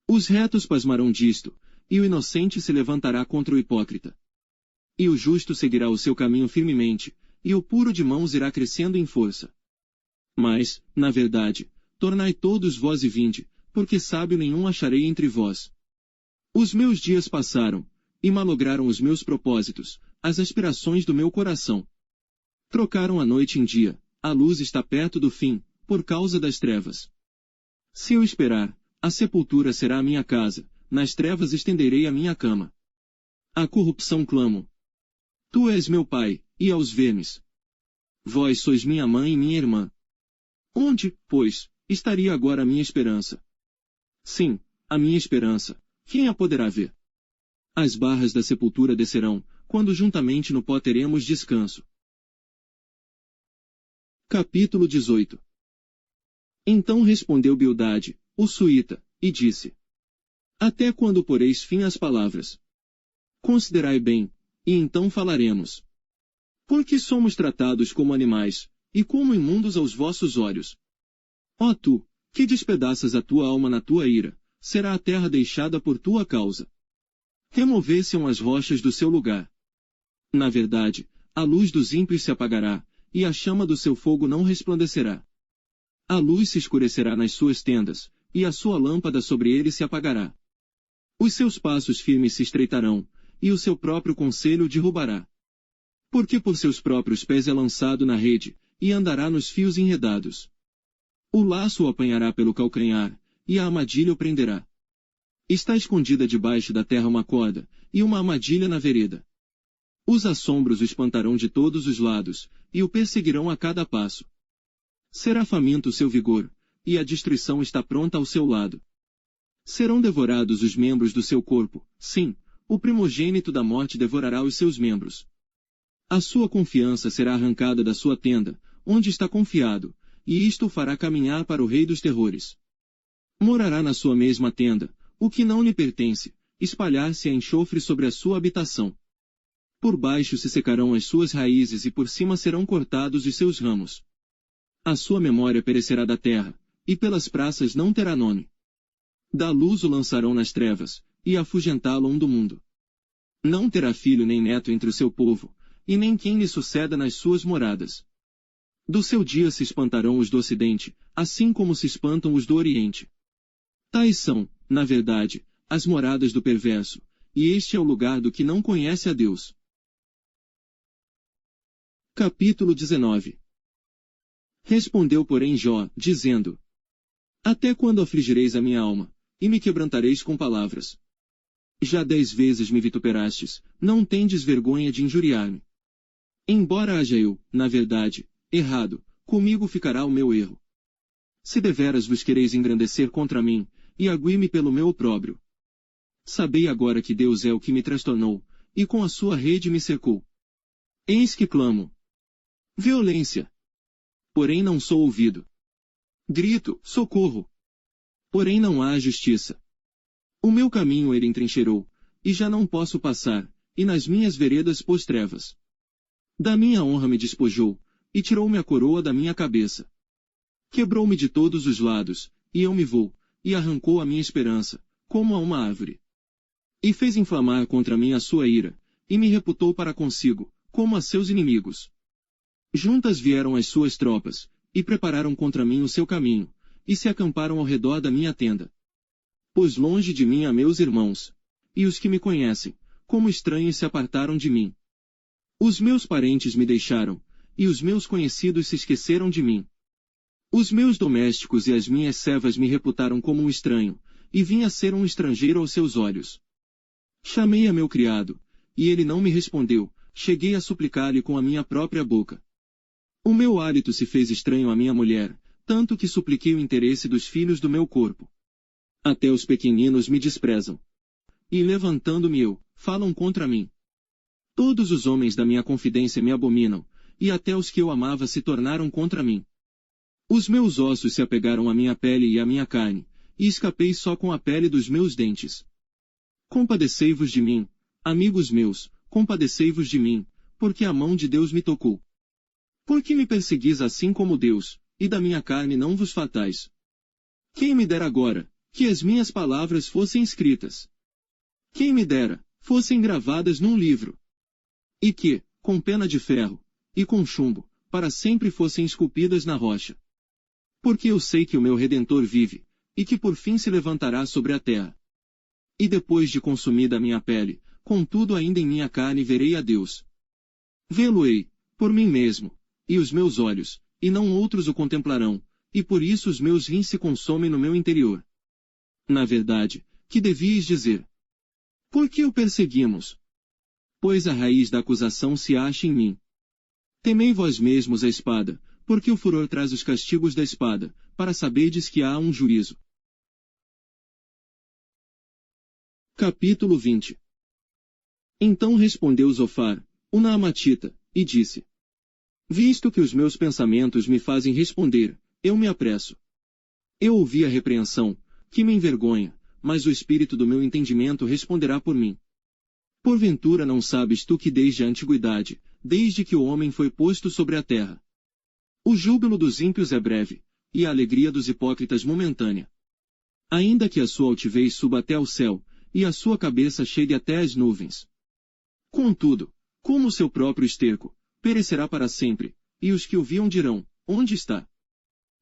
Os retos pasmarão disto, e o inocente se levantará contra o hipócrita. E o justo seguirá o seu caminho firmemente, e o puro de mãos irá crescendo em força. Mas, na verdade, tornai todos vós e vinde, porque sábio nenhum acharei entre vós. Os meus dias passaram, e malograram os meus propósitos, as aspirações do meu coração. Trocaram a noite em dia, a luz está perto do fim, por causa das trevas. Se eu esperar, a sepultura será a minha casa, nas trevas estenderei a minha cama. A corrupção clamo. Tu és meu pai, e aos vermes. Vós sois minha mãe e minha irmã. Onde, pois, estaria agora a minha esperança? Sim, a minha esperança, quem a poderá ver? As barras da sepultura descerão, quando juntamente no pó teremos descanso. Capítulo 18. Então respondeu Bildade, o suíta, e disse: Até quando poreis fim às palavras? Considerai bem, e então falaremos. Porque somos tratados como animais, e como imundos aos vossos olhos. Ó tu, que despedaças a tua alma na tua ira, será a terra deixada por tua causa. Removessem as rochas do seu lugar. Na verdade, a luz dos ímpios se apagará, e a chama do seu fogo não resplandecerá. A luz se escurecerá nas suas tendas, e a sua lâmpada sobre ele se apagará. Os seus passos firmes se estreitarão, e o seu próprio conselho derrubará. Porque por seus próprios pés é lançado na rede, e andará nos fios enredados. O laço o apanhará pelo calcanhar, e a armadilha o prenderá. Está escondida debaixo da terra uma corda, e uma armadilha na vereda. Os assombros o espantarão de todos os lados, e o perseguirão a cada passo. Será faminto o seu vigor, e a destruição está pronta ao seu lado. Serão devorados os membros do seu corpo, sim, o primogênito da morte devorará os seus membros. A sua confiança será arrancada da sua tenda, onde está confiado, e isto o fará caminhar para o rei dos terrores. Morará na sua mesma tenda, o que não lhe pertence, espalhar-se a enxofre sobre a sua habitação. Por baixo se secarão as suas raízes e por cima serão cortados os seus ramos. A sua memória perecerá da terra, e pelas praças não terá nome. Da luz o lançarão nas trevas, e afugentá-lo do mundo. Não terá filho nem neto entre o seu povo, e nem quem lhe suceda nas suas moradas. Do seu dia se espantarão os do ocidente, assim como se espantam os do oriente. Tais são, na verdade, as moradas do perverso, e este é o lugar do que não conhece a Deus. Capítulo 19. Respondeu porém Jó, dizendo: Até quando afligireis a minha alma, e me quebrantareis com palavras? Já 10 vezes me vituperastes, não tendes vergonha de injuriar-me. Embora haja eu, na verdade, errado, comigo ficará o meu erro. Se deveras vos quereis engrandecer contra mim, e arguir-me pelo meu opróbrio. Sabei agora que Deus é o que me transtornou, e com a sua rede me cercou. Eis que clamo. Violência. Porém não sou ouvido. Grito, socorro. Porém não há justiça. O meu caminho ele entrincheirou, e já não posso passar, e nas minhas veredas pôs trevas. Da minha honra me despojou, e tirou-me a coroa da minha cabeça. Quebrou-me de todos os lados, e eu me vou, e arrancou a minha esperança, como a uma árvore. E fez inflamar contra mim a sua ira, e me reputou para consigo, como a seus inimigos. Juntas vieram as suas tropas, e prepararam contra mim o seu caminho, e se acamparam ao redor da minha tenda. Pôs longe de mim a meus irmãos, e os que me conhecem, como estranhos se apartaram de mim. Os meus parentes me deixaram, e os meus conhecidos se esqueceram de mim. Os meus domésticos e as minhas servas me reputaram como um estranho, e vim a ser um estrangeiro aos seus olhos. Chamei a meu criado, e ele não me respondeu, cheguei a suplicar-lhe com a minha própria boca. O meu hálito se fez estranho à minha mulher, tanto que supliquei o interesse dos filhos do meu corpo. Até os pequeninos me desprezam. E levantando-me eu, falam contra mim. Todos os homens da minha confidência me abominam, e até os que eu amava se tornaram contra mim. Os meus ossos se apegaram à minha pele e à minha carne, e escapei só com a pele dos meus dentes. Compadecei-vos de mim, amigos meus, compadecei-vos de mim, porque a mão de Deus me tocou. Por que me perseguis assim como Deus, e da minha carne não vos fatais? Quem me dera agora, que as minhas palavras fossem escritas? Quem me dera, fossem gravadas num livro? E que, com pena de ferro, e com chumbo, para sempre fossem esculpidas na rocha. Porque eu sei que o meu Redentor vive, e que por fim se levantará sobre a terra. E depois de consumida a minha pele, contudo ainda em minha carne verei a Deus. Vê-lo-ei, por mim mesmo, e os meus olhos, e não outros o contemplarão, e por isso os meus rins se consomem no meu interior. Na verdade, que devíeis dizer? Por que o perseguimos? Pois a raiz da acusação se acha em mim. Temei vós mesmos a espada, porque o furor traz os castigos da espada, para saberdes que há um juízo. Capítulo 20. Então respondeu Zofar, o Naamatita, e disse: Visto que os meus pensamentos me fazem responder, eu me apresso. Eu ouvi a repreensão, que me envergonha, mas o espírito do meu entendimento responderá por mim. Porventura não sabes tu que desde a antiguidade, desde que o homem foi posto sobre a terra, o júbilo dos ímpios é breve, e a alegria dos hipócritas momentânea. Ainda que a sua altivez suba até ao céu, e a sua cabeça chegue até as nuvens. Contudo, como o seu próprio esterco, perecerá para sempre, e os que o viam dirão, onde está?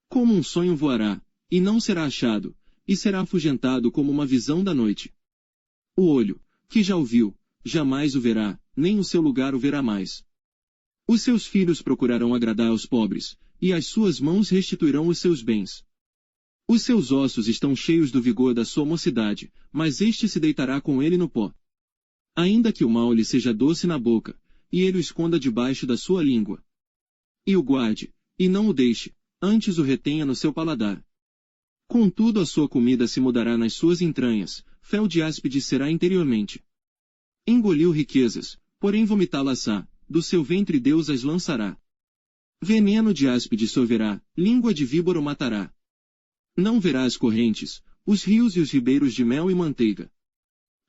Como um sonho voará, e não será achado, e será afugentado como uma visão da noite. O olho, que já o viu, jamais o verá, nem o seu lugar o verá mais. Os seus filhos procurarão agradar aos pobres, e as suas mãos restituirão os seus bens. Os seus ossos estão cheios do vigor da sua mocidade, mas este se deitará com ele no pó. Ainda que o mal lhe seja doce na boca, e ele o esconda debaixo da sua língua. E o guarde, e não o deixe, antes o retenha no seu paladar. Contudo a sua comida se mudará nas suas entranhas, fel de áspide será interiormente. Engoliu riquezas, porém vomitá-las-á, do seu ventre Deus as lançará. Veneno de áspide sorverá, língua de víbora o matará. Não verá as correntes, os rios e os ribeiros de mel e manteiga.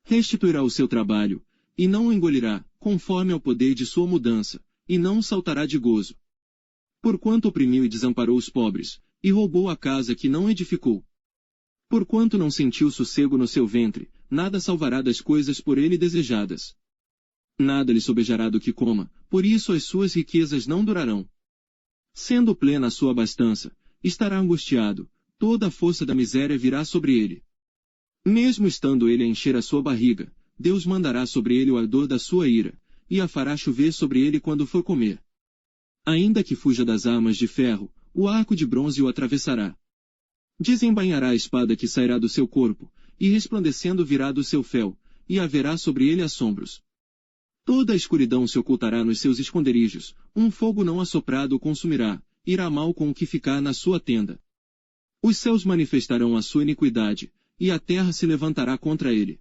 Restituirá o seu trabalho, e não o engolirá, conforme ao poder de sua mudança, e não saltará de gozo. Porquanto oprimiu e desamparou os pobres, e roubou a casa que não edificou. Porquanto não sentiu sossego no seu ventre, nada salvará das coisas por ele desejadas. Nada lhe sobejará do que coma, por isso as suas riquezas não durarão. Sendo plena a sua abastança, estará angustiado, toda a força da miséria virá sobre ele. Mesmo estando ele a encher a sua barriga, Deus mandará sobre ele o ardor da sua ira, e a fará chover sobre ele quando for comer. Ainda que fuja das armas de ferro, o arco de bronze o atravessará. Desembainhará a espada que sairá do seu corpo, e resplandecendo virá do seu fel, e haverá sobre ele assombros. Toda a escuridão se ocultará nos seus esconderijos, um fogo não assoprado o consumirá, irá mal com o que ficar na sua tenda. Os céus manifestarão a sua iniquidade, e a terra se levantará contra ele.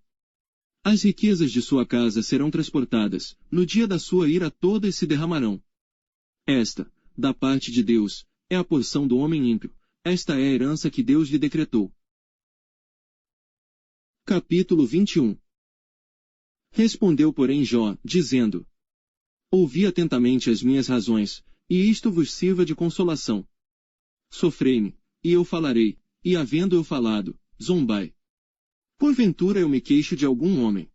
As riquezas de sua casa serão transportadas, no dia da sua ira todas se derramarão. Esta, da parte de Deus, é a porção do homem ímpio, esta é a herança que Deus lhe decretou. Capítulo 21. Respondeu porém Jó, dizendo: Ouvi atentamente as minhas razões, e isto vos sirva de consolação. Sofrei-me, e eu falarei, e havendo eu falado, zombai. Porventura eu me queixo de algum homem.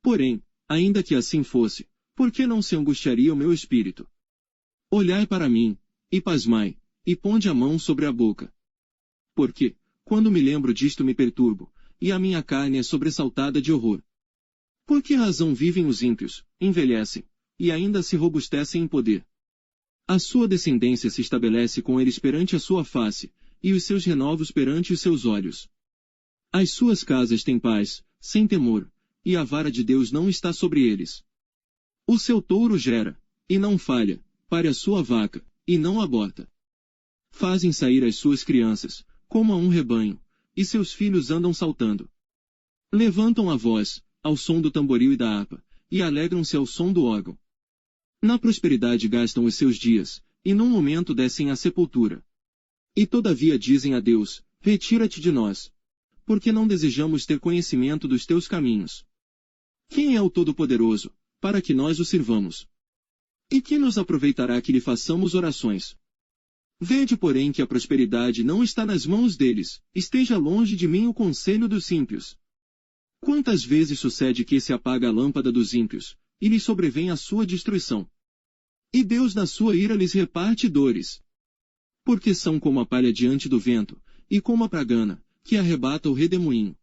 Porém, ainda que assim fosse, por que não se angustiaria o meu espírito? Olhai para mim, e pasmai, e ponde a mão sobre a boca. Porque, quando me lembro disto me perturbo, e a minha carne é sobressaltada de horror. Por que razão vivem os ímpios, envelhecem, e ainda se robustecem em poder? A sua descendência se estabelece com eles perante a sua face, e os seus renovos perante os seus olhos. As suas casas têm paz, sem temor, e a vara de Deus não está sobre eles. O seu touro gera, e não falha, pare a sua vaca, e não aborta. Fazem sair as suas crianças, como a um rebanho, e seus filhos andam saltando. Levantam a voz, ao som do tamboril e da harpa, e alegram-se ao som do órgão. Na prosperidade gastam os seus dias, e num momento descem à sepultura. E todavia dizem a Deus, retira-te de nós. Porque não desejamos ter conhecimento dos teus caminhos. Quem é o Todo-Poderoso, para que nós o sirvamos? E que nos aproveitará que lhe façamos orações? Vede, porém, que a prosperidade não está nas mãos deles, esteja longe de mim o conselho dos ímpios. Quantas vezes sucede que se apaga a lâmpada dos ímpios, e lhes sobrevém a sua destruição? E Deus na sua ira lhes reparte dores. Porque são como a palha diante do vento, e como a pragana, que arrebata o redemoinho.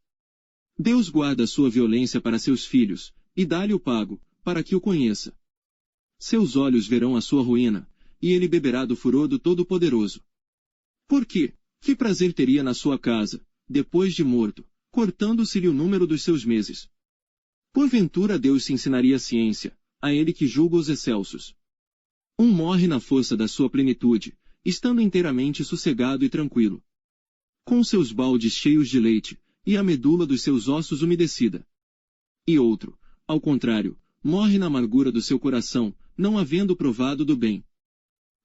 Deus guarda a sua violência para seus filhos, e dá-lhe o pago, para que o conheça. Seus olhos verão a sua ruína, e ele beberá do furor do Todo-Poderoso. Por quê? Que prazer teria na sua casa, depois de morto, cortando-se-lhe o número dos seus meses? Porventura Deus se ensinaria ciência, a ele que julga os excelsos. Um morre na força da sua plenitude, estando inteiramente sossegado e tranquilo. Com seus baldes cheios de leite, e a medula dos seus ossos umedecida. E outro, ao contrário, morre na amargura do seu coração, não havendo provado do bem.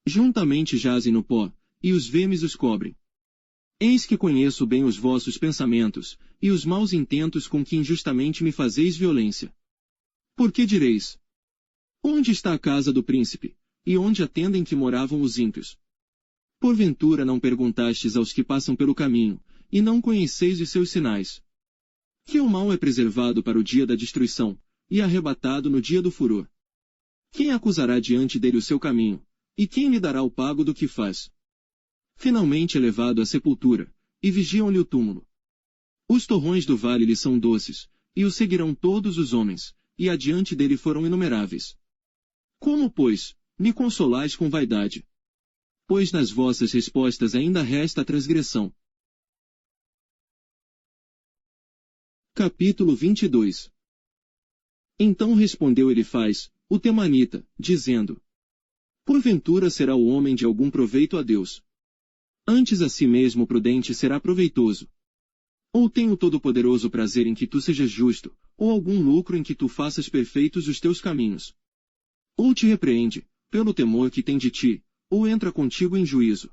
Juntamente jazem no pó, e os vermes os cobrem. Eis que conheço bem os vossos pensamentos, e os maus intentos com que injustamente me fazeis violência. Por que direis? Onde está a casa do príncipe, e onde a tenda em que moravam os ímpios? Porventura não perguntastes aos que passam pelo caminho, e não conheceis os seus sinais? Que o mal é preservado para o dia da destruição, e arrebatado no dia do furor. Quem acusará diante dele o seu caminho, e quem lhe dará o pago do que faz? Finalmente é levado à sepultura, e vigiam-lhe o túmulo. Os torrões do vale lhe são doces, e o seguirão todos os homens, e adiante dele foram inumeráveis. Como, pois, me consolais com vaidade? Pois nas vossas respostas ainda resta a transgressão. Capítulo 22. Então respondeu Elifaz, o temanita, dizendo: Porventura será o homem de algum proveito a Deus? Antes a si mesmo prudente será proveitoso. Ou tem o Todo-Poderoso prazer em que tu sejas justo, ou algum lucro em que tu faças perfeitos os teus caminhos? Ou te repreende, pelo temor que tem de ti, ou entra contigo em juízo?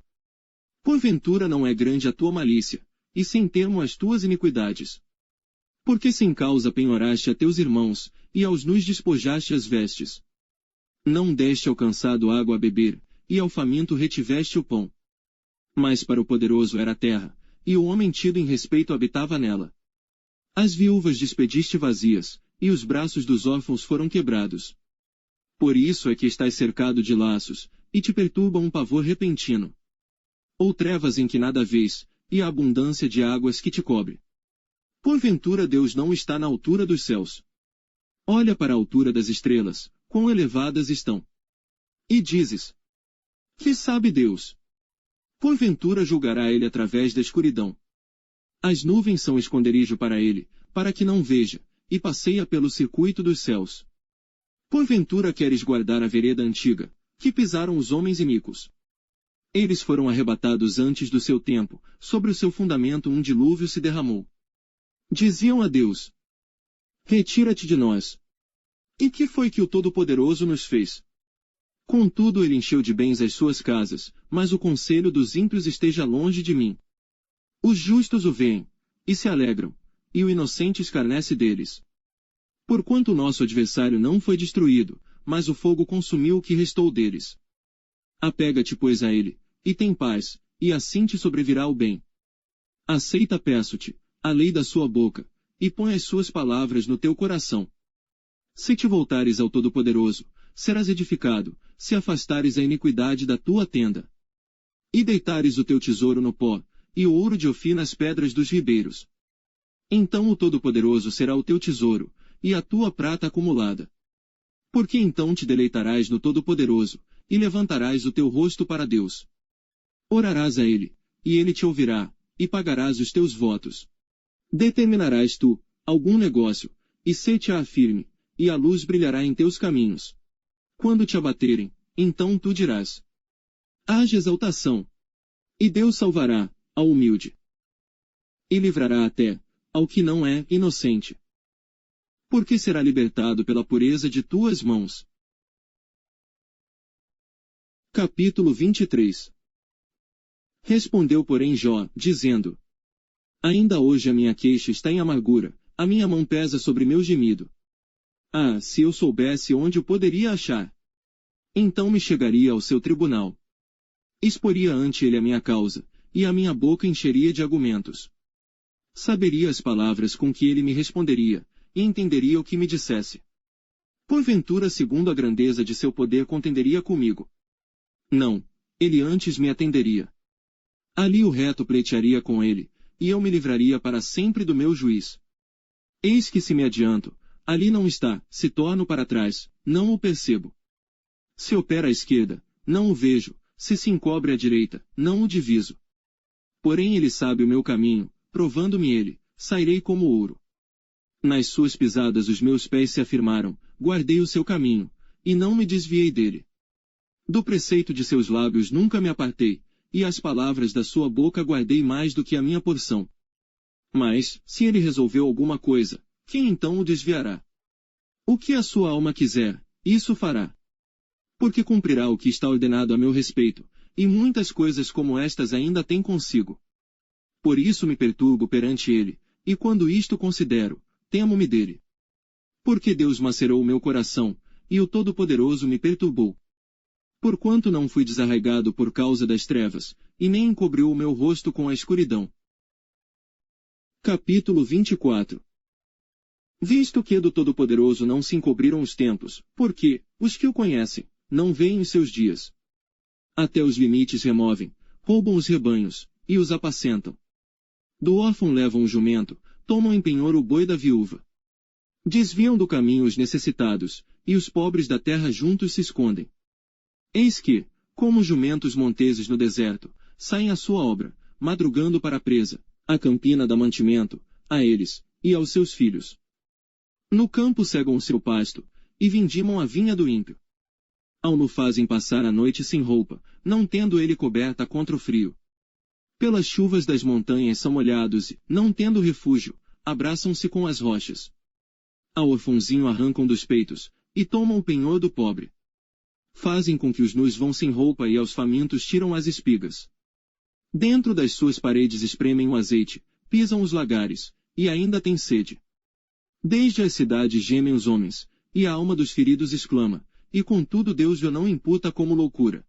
Porventura não é grande a tua malícia, e sem termo as tuas iniquidades? Porque sem causa penhoraste a teus irmãos, e aos nus despojaste as vestes? Não deste ao cansado água a beber, e ao faminto retiveste o pão. Mas para o poderoso era a terra, e o homem tido em respeito habitava nela. As viúvas despediste vazias, e os braços dos órfãos foram quebrados. Por isso é que estás cercado de laços, e te perturba um pavor repentino. Ou trevas em que nada vês, e a abundância de águas que te cobre. Porventura Deus não está na altura dos céus? Olha para a altura das estrelas, quão elevadas estão. E dizes: que sabe Deus? Porventura julgará ele através da escuridão. As nuvens são esconderijo para ele, para que não veja, e passeia pelo circuito dos céus. Porventura queres guardar a vereda antiga, que pisaram os homens iníquos? Eles foram arrebatados antes do seu tempo, sobre o seu fundamento um dilúvio se derramou. Diziam a Deus: retira-te de nós. E que foi que o Todo-Poderoso nos fez? Contudo ele encheu de bens as suas casas, mas o conselho dos ímpios esteja longe de mim. Os justos o veem, e se alegram, e o inocente escarnece deles. Porquanto o nosso adversário não foi destruído, mas o fogo consumiu o que restou deles. Apega-te, pois, a ele, e tem paz, e assim te sobrevirá o bem. Aceita, peço-te, a lei da sua boca, e põe as suas palavras no teu coração. Se te voltares ao Todo-Poderoso, serás edificado, se afastares a iniquidade da tua tenda. E deitares o teu tesouro no pó, e o ouro de Ofir nas pedras dos ribeiros. Então o Todo-Poderoso será o teu tesouro, e a tua prata acumulada. Porque então te deleitarás no Todo-Poderoso, e levantarás o teu rosto para Deus. Orarás a Ele, e Ele te ouvirá, e pagarás os teus votos. Determinarás tu algum negócio, e se-te-á firme, e a luz brilhará em teus caminhos. Quando te abaterem, então tu dirás: haja exaltação. E Deus salvará ao humilde. E livrará até ao que não é inocente. Porque será libertado pela pureza de tuas mãos. Capítulo 23. Respondeu, porém, Jó, dizendo: ainda hoje a minha queixa está em amargura, a minha mão pesa sobre meu gemido. Ah, se eu soubesse onde o poderia achar! Então me chegaria ao seu tribunal. Exporia ante ele a minha causa, e a minha boca encheria de argumentos. Saberia as palavras com que ele me responderia, e entenderia o que me dissesse. Porventura, segundo a grandeza de seu poder, contenderia comigo? Não, ele antes me atenderia. Ali o reto pleitearia com ele, e eu me livraria para sempre do meu juiz. Eis que se me adianto, ali não está, se torno para trás, não o percebo. Se opera à esquerda, não o vejo, se encobre à direita, não o diviso. Porém ele sabe o meu caminho, provando-me ele, sairei como ouro. Nas suas pisadas os meus pés se afirmaram, guardei o seu caminho, e não me desviei dele. Do preceito de seus lábios nunca me apartei, e as palavras da sua boca guardei mais do que a minha porção. Mas, se ele resolveu alguma coisa, quem então o desviará? O que a sua alma quiser, isso fará. Porque cumprirá o que está ordenado a meu respeito, e muitas coisas como estas ainda tem consigo. Por isso me perturbo perante ele, e quando isto considero, temo-me dele. Porque Deus macerou o meu coração, e o Todo-Poderoso me perturbou. Porquanto não fui desarraigado por causa das trevas, e nem encobriu o meu rosto com a escuridão. Capítulo 24. Visto que do Todo-Poderoso não se encobriram os tempos, porque, os que o conhecem, não veem os seus dias. Até os limites removem, roubam os rebanhos, e os apacentam. Do órfão levam o jumento, tomam em penhor o boi da viúva. Desviam do caminho os necessitados, e os pobres da terra juntos se escondem. Eis que, como jumentos monteses no deserto, saem à sua obra, madrugando para a presa, à campina dá mantimento, a eles, e aos seus filhos. No campo cegam o seu pasto, e vindimam a vinha do ímpio. Ao no fazem passar a noite sem roupa, não tendo ele coberta contra o frio. Pelas chuvas das montanhas são molhados e, não tendo refúgio, abraçam-se com as rochas. Ao orfãozinho arrancam dos peitos, e tomam o penhor do pobre. Fazem com que os nus vão sem roupa e aos famintos tiram as espigas. Dentro das suas paredes espremem o azeite, pisam os lagares, e ainda têm sede. Desde as cidades gemem os homens, e a alma dos feridos exclama, e contudo Deus o não imputa como loucura.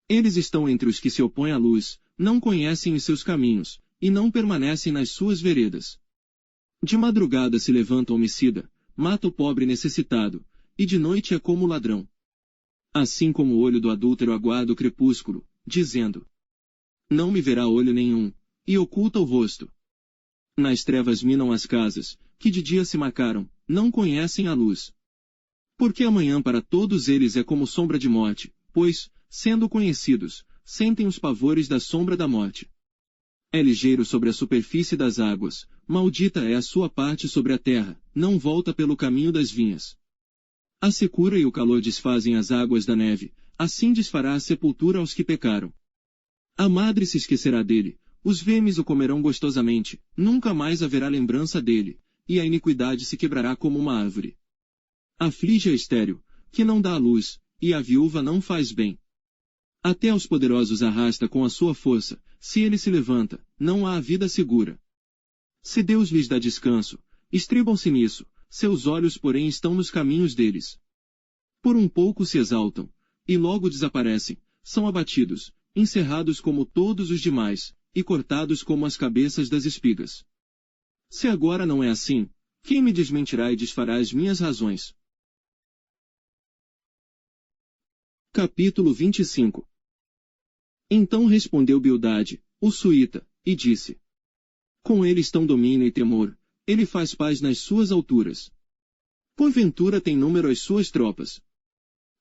Eles estão entre os que se opõem à luz, não conhecem os seus caminhos, e não permanecem nas suas veredas. De madrugada se levanta o homicida, mata o pobre necessitado, e de noite é como o ladrão. Assim como o olho do adúltero aguarda o crepúsculo, dizendo: não me verá olho nenhum, e oculta o rosto. Nas trevas minam as casas, que de dia se marcaram, não conhecem a luz. Porque amanhã para todos eles é como sombra de morte, pois, sendo conhecidos, sentem os pavores da sombra da morte. É ligeiro sobre a superfície das águas, maldita é a sua parte sobre a terra, não volta pelo caminho das vinhas. A secura e o calor desfazem as águas da neve, assim desfará a sepultura aos que pecaram. A madre se esquecerá dele, os vermes o comerão gostosamente, nunca mais haverá lembrança dele, e a iniquidade se quebrará como uma árvore. Aflige a estéril, que não dá à luz, e a viúva não faz bem. Até aos poderosos arrasta com a sua força, se ele se levanta, não há vida segura. Se Deus lhes dá descanso, estribam-se nisso, seus olhos porém estão nos caminhos deles. Por um pouco se exaltam, e logo desaparecem, são abatidos, encerrados como todos os demais, e cortados como as cabeças das espigas. Se agora não é assim, quem me desmentirá e desfará as minhas razões? Capítulo 25. Então respondeu Bildade, o suíta, e disse: Com ele estão domínio e temor, ele faz paz nas suas alturas. Porventura tem número as suas tropas.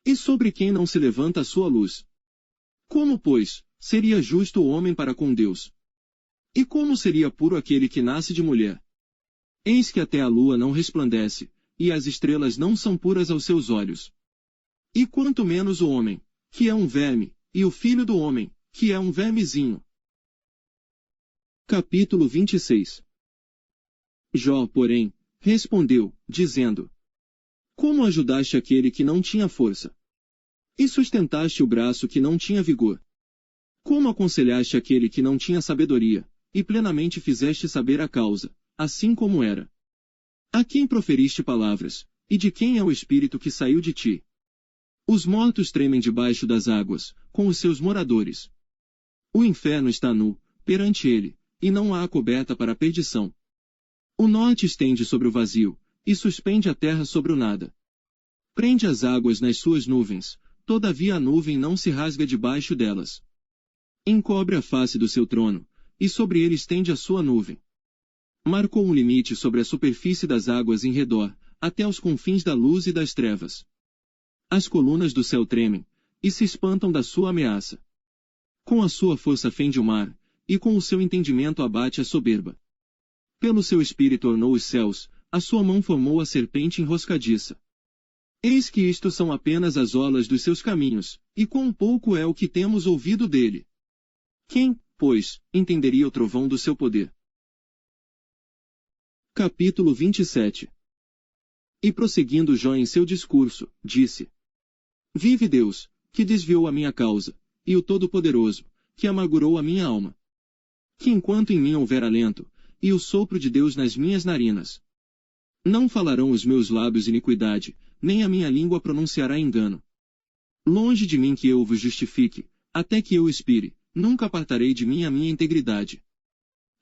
E sobre quem não se levanta a sua luz? Como, pois, seria justo o homem para com Deus? E como seria puro aquele que nasce de mulher? Eis que até a lua não resplandece, e as estrelas não são puras aos seus olhos. E quanto menos o homem, que é um verme, e o filho do homem, que é um vermezinho. Capítulo 26. Jó, porém, respondeu, dizendo: Como ajudaste aquele que não tinha força? E sustentaste o braço que não tinha vigor? Como aconselhaste aquele que não tinha sabedoria, e plenamente fizeste saber a causa, assim como era? A quem proferiste palavras, e de quem é o espírito que saiu de ti? Os mortos tremem debaixo das águas, com os seus moradores. O inferno está nu, perante ele, e não há coberta para a perdição. O norte estende sobre o vazio, e suspende a terra sobre o nada. Prende as águas nas suas nuvens, todavia a nuvem não se rasga debaixo delas. Encobre a face do seu trono, e sobre ele estende a sua nuvem. Marcou um limite sobre a superfície das águas em redor, até os confins da luz e das trevas. As colunas do céu tremem, e se espantam da sua ameaça. Com a sua força fende o mar, e com o seu entendimento abate a soberba. Pelo seu espírito ornou os céus, a sua mão formou a serpente enroscadiça. Eis que isto são apenas as olas dos seus caminhos, e quão pouco é o que temos ouvido dele. Quem, pois, entenderia o trovão do seu poder? Capítulo 27. E prosseguindo Jó em seu discurso, disse: Vive Deus, que desviou a minha causa, e o Todo-Poderoso, que amargurou a minha alma. Que enquanto em mim houver alento, e o sopro de Deus nas minhas narinas, não falarão os meus lábios iniquidade, nem a minha língua pronunciará engano. Longe de mim que eu vos justifique, até que eu expire, nunca apartarei de mim a minha integridade.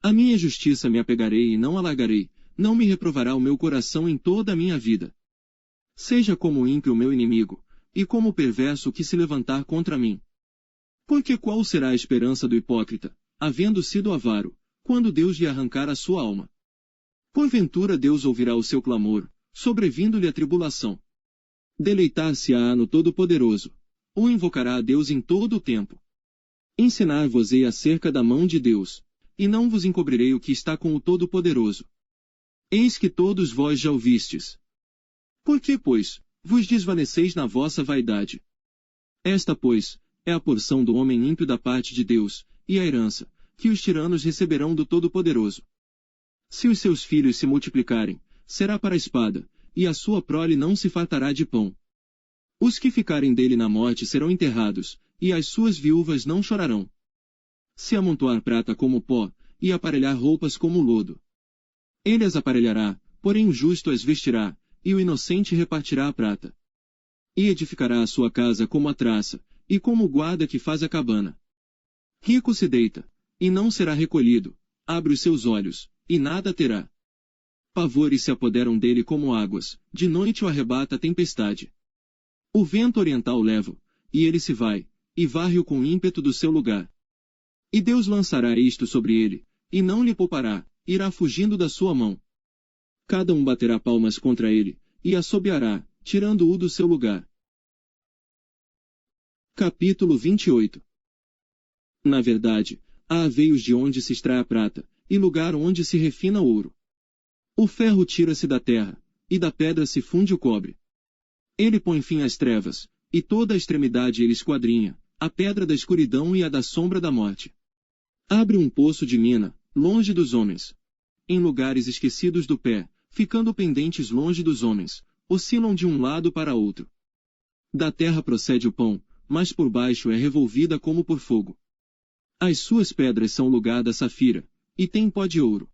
A minha justiça me apegarei e não alargarei, não me reprovará o meu coração em toda a minha vida. Seja como o ímpio o meu inimigo, e como o perverso que se levantar contra mim. Porque qual será a esperança do hipócrita, havendo sido avaro, quando Deus lhe arrancar a sua alma? Porventura Deus ouvirá o seu clamor, sobrevindo-lhe a tribulação. Deleitar-se-á no Todo-Poderoso, ou invocará a Deus em todo o tempo. Ensinar-vos-ei acerca da mão de Deus, e não vos encobrirei o que está com o Todo-Poderoso. Eis que todos vós já ouvistes. Por que, pois, vos desvaneceis na vossa vaidade? Esta, pois, é a porção do homem ímpio da parte de Deus, e a herança, que os tiranos receberão do Todo-Poderoso. Se os seus filhos se multiplicarem, será para a espada, e a sua prole não se fartará de pão. Os que ficarem dele na morte serão enterrados, e as suas viúvas não chorarão. Se amontoar prata como pó, e aparelhar roupas como lodo, ele as aparelhará, porém o justo as vestirá, e o inocente repartirá a prata. E edificará a sua casa como a traça, e como o guarda que faz a cabana. Rico se deita, e não será recolhido, abre os seus olhos, e nada terá. Pavores se apoderam dele como águas, de noite o arrebata a tempestade. O vento oriental leva-o, e ele se vai, e varre-o com ímpeto do seu lugar. E Deus lançará isto sobre ele, e não lhe poupará, irá fugindo da sua mão. Cada um baterá palmas contra ele, e assobiará, tirando-o do seu lugar. Capítulo 28. Na verdade, há veios de onde se extrai a prata, e lugar onde se refina o ouro. O ferro tira-se da terra, e da pedra se funde o cobre. Ele põe fim às trevas, e toda a extremidade ele esquadrinha, a pedra da escuridão e a da sombra da morte. Abre um poço de mina, longe dos homens. Em lugares esquecidos do pé, ficando pendentes longe dos homens, oscilam de um lado para outro. Da terra procede o pão, mas por baixo é revolvida como por fogo. As suas pedras são o lugar da safira, e tem pó de ouro.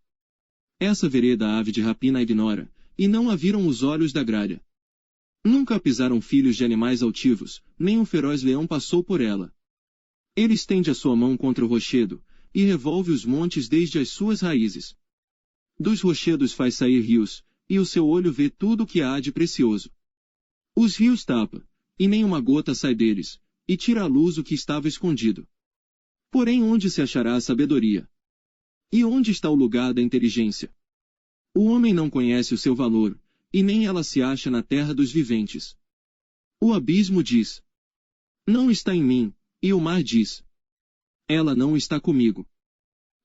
Essa vereda a ave de rapina a ignora, e não a viram os olhos da gralha. Nunca a pisaram filhos de animais altivos, nem um feroz leão passou por ela. Ele estende a sua mão contra o rochedo, e revolve os montes desde as suas raízes. Dos rochedos faz sair rios, e o seu olho vê tudo o que há de precioso. Os rios tapa, e nem uma gota sai deles, e tira à luz o que estava escondido. Porém onde se achará a sabedoria? E onde está o lugar da inteligência? O homem não conhece o seu valor, e nem ela se acha na terra dos viventes. O abismo diz: não está em mim, e o mar diz: ela não está comigo.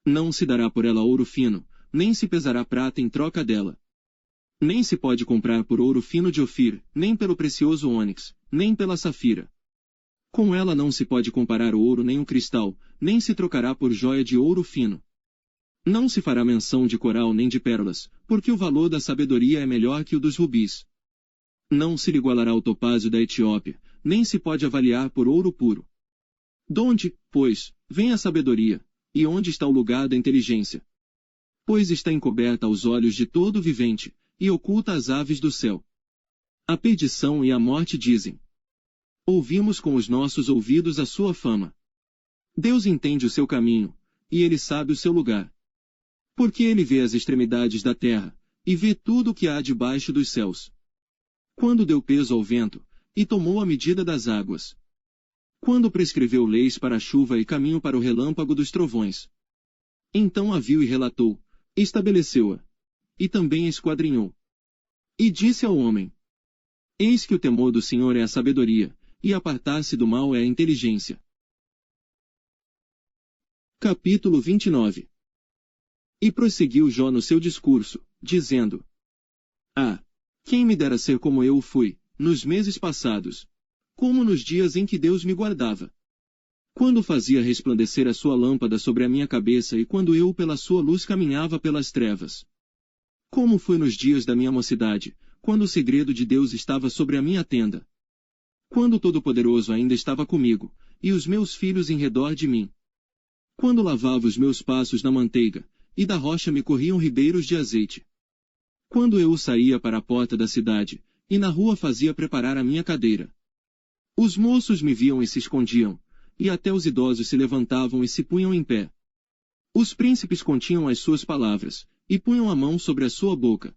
Não se dará por ela ouro fino, nem se pesará prata em troca dela. Nem se pode comprar por ouro fino de Ofir, nem pelo precioso ônix, nem pela safira. Com ela não se pode comparar o ouro nem o cristal, nem se trocará por joia de ouro fino. Não se fará menção de coral nem de pérolas, porque o valor da sabedoria é melhor que o dos rubis. Não se lhe igualará o topázio da Etiópia, nem se pode avaliar por ouro puro. Donde, pois, vem a sabedoria, e onde está o lugar da inteligência? Pois está encoberta aos olhos de todo vivente, e oculta às aves do céu. A perdição e a morte dizem: ouvimos com os nossos ouvidos a sua fama. Deus entende o seu caminho, e ele sabe o seu lugar. Porque ele vê as extremidades da terra, e vê tudo o que há debaixo dos céus. Quando deu peso ao vento, e tomou a medida das águas. Quando prescreveu leis para a chuva e caminho para o relâmpago dos trovões. Então a viu e relatou, estabeleceu-a. E também a esquadrinhou. E disse ao homem: eis que o temor do Senhor é a sabedoria, e apartar-se do mal é a inteligência. Capítulo 29. E prosseguiu Jó no seu discurso, dizendo: ah, quem me dera ser como eu fui, nos meses passados, como nos dias em que Deus me guardava. Quando fazia resplandecer a sua lâmpada sobre a minha cabeça e quando eu pela sua luz caminhava pelas trevas. Como foi nos dias da minha mocidade, quando o segredo de Deus estava sobre a minha tenda. Quando o Todo-Poderoso ainda estava comigo, e os meus filhos em redor de mim. Quando lavava os meus passos na manteiga, e da rocha me corriam ribeiros de azeite. Quando eu saía para a porta da cidade, e na rua fazia preparar a minha cadeira. Os moços me viam e se escondiam, e até os idosos se levantavam e se punham em pé. Os príncipes continham as suas palavras, e punham a mão sobre a sua boca.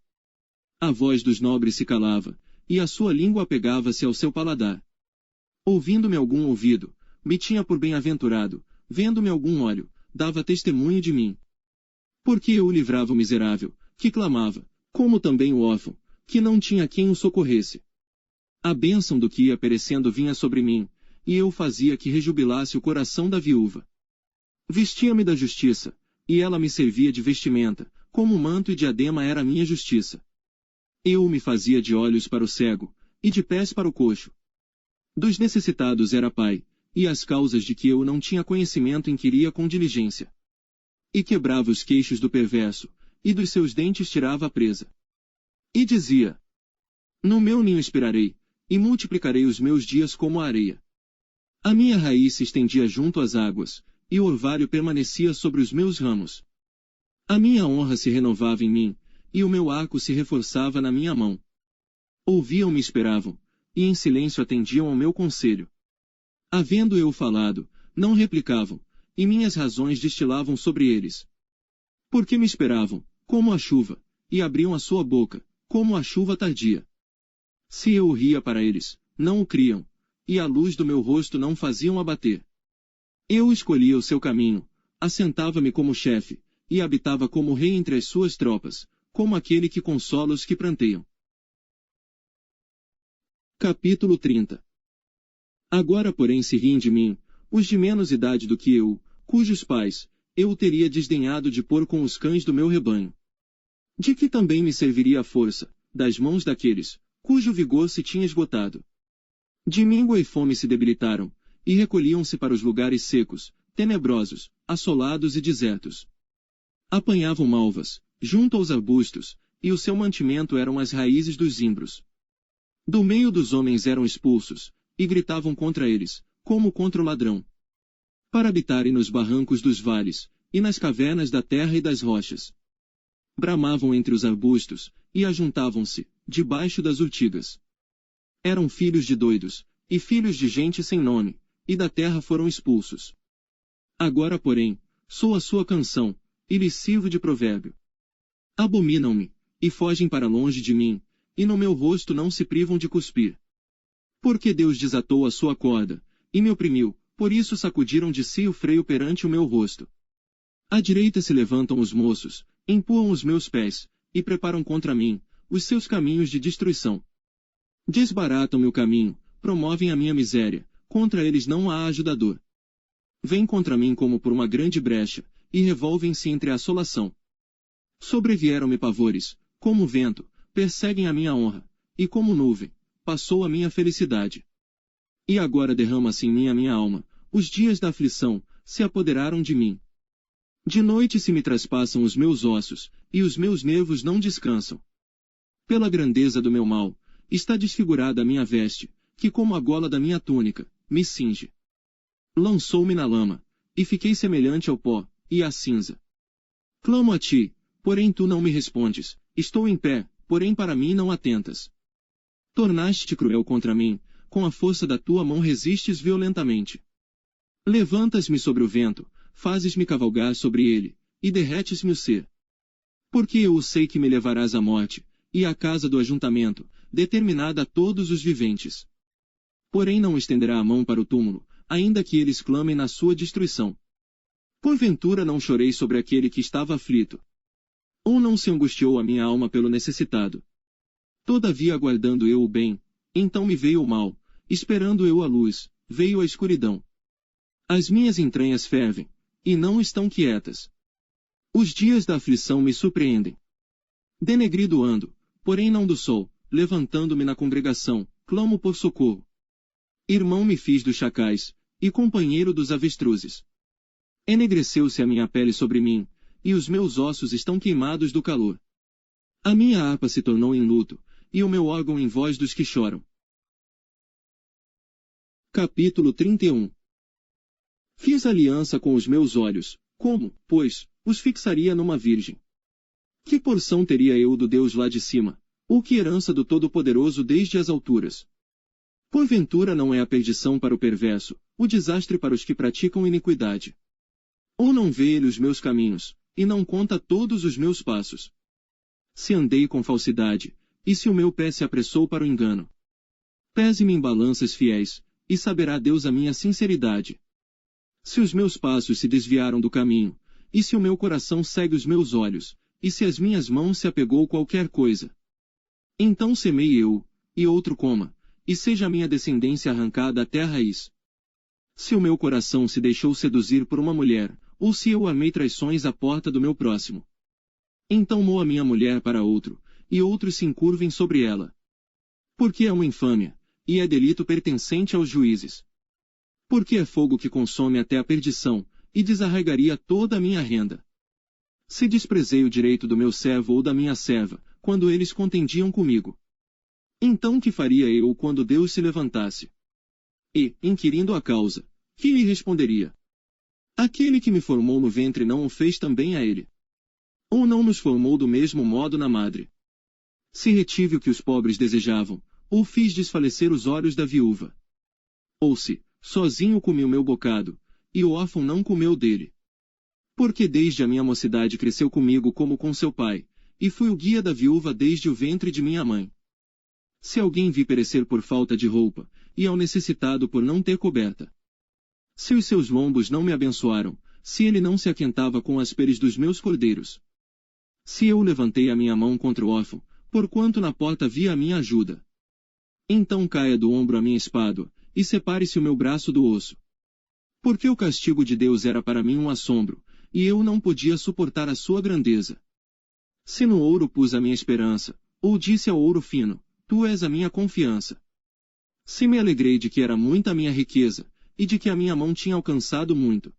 A voz dos nobres se calava, e a sua língua apegava-se ao seu paladar. Ouvindo-me algum ouvido, me tinha por bem-aventurado, vendo-me algum olho, dava testemunho de mim. Porque eu livrava o miserável, que clamava, como também o órfão, que não tinha quem o socorresse. A bênção do que ia perecendo vinha sobre mim, e eu fazia que rejubilasse o coração da viúva. Vestia-me da justiça, e ela me servia de vestimenta, como manto e diadema era a minha justiça. Eu me fazia de olhos para o cego, e de pés para o coxo. Dos necessitados era pai, e as causas de que eu não tinha conhecimento inquiria com diligência. E quebrava os queixos do perverso, e dos seus dentes tirava a presa. E dizia: no meu ninho esperarei, e multiplicarei os meus dias como a areia. A minha raiz se estendia junto às águas, e o orvalho permanecia sobre os meus ramos. A minha honra se renovava em mim, e o meu arco se reforçava na minha mão. Ouviam-me e esperavam, e em silêncio atendiam ao meu conselho. Havendo eu falado, não replicavam, e minhas razões destilavam sobre eles. Porque me esperavam, como a chuva, e abriam a sua boca, como a chuva tardia. Se eu ria para eles, não o criam, e a luz do meu rosto não faziam abater. Eu escolhia o seu caminho, assentava-me como chefe, e habitava como rei entre as suas tropas, como aquele que consola os que pranteiam. Capítulo 30. Agora porém se riem de mim, os de menos idade do que eu, cujos pais, eu teria desdenhado de pôr com os cães do meu rebanho. De que também me serviria a força, das mãos daqueles, cujo vigor se tinha esgotado. De míngua e fome se debilitaram, e recolhiam-se para os lugares secos, tenebrosos, assolados e desertos. Apanhavam malvas, junto aos arbustos, e o seu mantimento eram as raízes dos zimbros. Do meio dos homens eram expulsos, e gritavam contra eles, como contra o ladrão. Para habitarem nos barrancos dos vales, e nas cavernas da terra e das rochas. Bramavam entre os arbustos, e ajuntavam-se, debaixo das urtigas. Eram filhos de doidos, e filhos de gente sem nome, e da terra foram expulsos. Agora, porém, sou a sua canção, e lhes sirvo de provérbio. Abominam-me, e fogem para longe de mim, e no meu rosto não se privam de cuspir. Porque Deus desatou a sua corda, e me oprimiu, por isso sacudiram de si o freio perante o meu rosto. À direita se levantam os moços, empurram os meus pés, e preparam contra mim os seus caminhos de destruição. Desbaratam-me o caminho, promovem a minha miséria, contra eles não há ajudador. Vêm contra mim como por uma grande brecha, e revolvem-se entre a assolação. Sobrevieram-me pavores, como vento, perseguem a minha honra, e como nuvem, passou a minha felicidade. E agora derrama-se em mim a minha alma, os dias da aflição se apoderaram de mim. De noite se me traspassam os meus ossos, e os meus nervos não descansam. Pela grandeza do meu mal, está desfigurada a minha veste, que como a gola da minha túnica, me cinge. Lançou-me na lama, e fiquei semelhante ao pó, e à cinza. Clamo a ti, porém tu não me respondes, estou em pé, porém para mim não atentas. Tornaste-te cruel contra mim, com a força da tua mão resistes violentamente. Levantas-me sobre o vento, fazes-me cavalgar sobre ele, e derretes-me o ser. Porque eu sei que me levarás à morte, e à casa do ajuntamento, determinada a todos os viventes. Porém não estenderá a mão para o túmulo, ainda que eles clamem na sua destruição. Porventura não chorei sobre aquele que estava aflito. Ou não se angustiou a minha alma pelo necessitado. Todavia aguardando eu o bem, então me veio o mal, esperando eu a luz, veio a escuridão. As minhas entranhas fervem, e não estão quietas. Os dias da aflição me surpreendem. Denegrido ando, porém não do sol, levantando-me na congregação, clamo por socorro. Irmão me fiz dos chacais, e companheiro dos avestruzes. Enegreceu-se a minha pele sobre mim, e os meus ossos estão queimados do calor. A minha harpa se tornou em luto, e o meu órgão em voz dos que choram. Capítulo 31. Fiz aliança com os meus olhos, como, pois, os fixaria numa virgem? Que porção teria eu do Deus lá de cima, ou que herança do Todo-Poderoso desde as alturas? Porventura não é a perdição para o perverso, o desastre para os que praticam iniquidade? Ou não vê ele os meus caminhos, e não conta todos os meus passos? Se andei com falsidade, e se o meu pé se apressou para o engano? Pese-me em balanças fiéis, e saberá Deus a minha sinceridade. Se os meus passos se desviaram do caminho, e se o meu coração segue os meus olhos, e se as minhas mãos se apegou qualquer coisa, então semei eu, e outro coma, e seja a minha descendência arrancada até a raiz. Se o meu coração se deixou seduzir por uma mulher, ou se eu amei traições à porta do meu próximo, então moa minha mulher para outro, e outros se encurvem sobre ela. Porque é uma infâmia, e é delito pertencente aos juízes. Porque é fogo que consome até a perdição, e desarraigaria toda a minha renda. Se desprezei o direito do meu servo ou da minha serva, quando eles contendiam comigo, então que faria eu quando Deus se levantasse? E, inquirindo a causa, que lhe responderia? Aquele que me formou no ventre não o fez também a ele? Ou não nos formou do mesmo modo na madre? Se retive o que os pobres desejavam, ou fiz desfalecer os olhos da viúva? Ou se, sozinho comi o meu bocado, e o órfão não comeu dele? Porque desde a minha mocidade cresceu comigo como com seu pai, e fui o guia da viúva desde o ventre de minha mãe. Se alguém vi perecer por falta de roupa, e ao necessitado por não ter coberta. Se os seus lombos não me abençoaram, se ele não se aquentava com as peles dos meus cordeiros. Se eu levantei a minha mão contra o órfão, porquanto na porta via a minha ajuda. Então caia do ombro a minha espádua, e separe-se o meu braço do osso. Porque o castigo de Deus era para mim um assombro, e eu não podia suportar a sua grandeza. Se no ouro pus a minha esperança, ou disse ao ouro fino, tu és a minha confiança. Se me alegrei de que era muita a minha riqueza, e de que a minha mão tinha alcançado muito.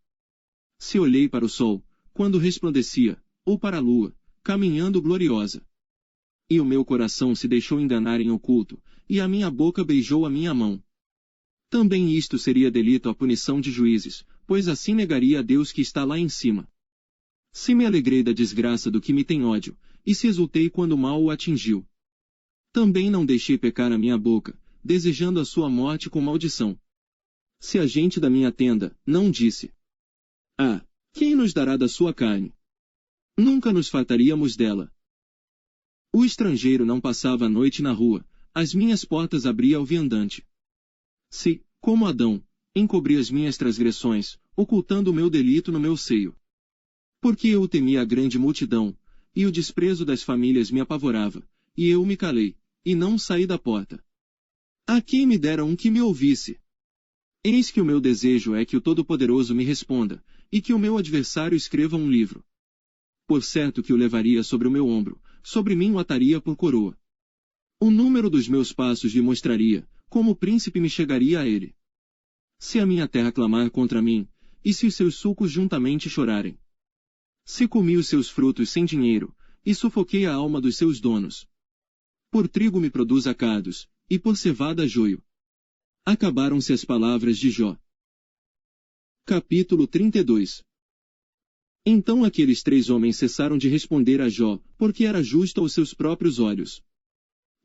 Se olhei para o sol, quando resplandecia, ou para a lua, caminhando gloriosa. E o meu coração se deixou enganar em oculto, e a minha boca beijou a minha mão. Também isto seria delito à punição de juízes, pois assim negaria a Deus que está lá em cima. Se me alegrei da desgraça do que me tem ódio, e se exultei quando o mal o atingiu. Também não deixei pecar a minha boca, desejando a sua morte com maldição. Se a gente da minha tenda, não disse. Ah, quem nos dará da sua carne? Nunca nos fartaríamos dela. O estrangeiro não passava a noite na rua, as minhas portas abria ao viandante. Se, como Adão, encobri as minhas transgressões, ocultando o meu delito no meu seio. Porque eu temia a grande multidão, e o desprezo das famílias me apavorava, e eu me calei, e não saí da porta. A quem me dera um que me ouvisse? Eis que o meu desejo é que o Todo-Poderoso me responda, e que o meu adversário escreva um livro. Por certo que o levaria sobre o meu ombro, sobre mim o ataria por coroa. O número dos meus passos lhe mostraria, como o príncipe me chegaria a ele. Se a minha terra clamar contra mim, e se os seus sulcos juntamente chorarem. Se comi os seus frutos sem dinheiro, e sufoquei a alma dos seus donos. Por trigo me produz acados, e por cevada joio. Acabaram-se as palavras de Jó. Capítulo 32. Então aqueles 3 homens cessaram de responder a Jó, porque era justo aos seus próprios olhos.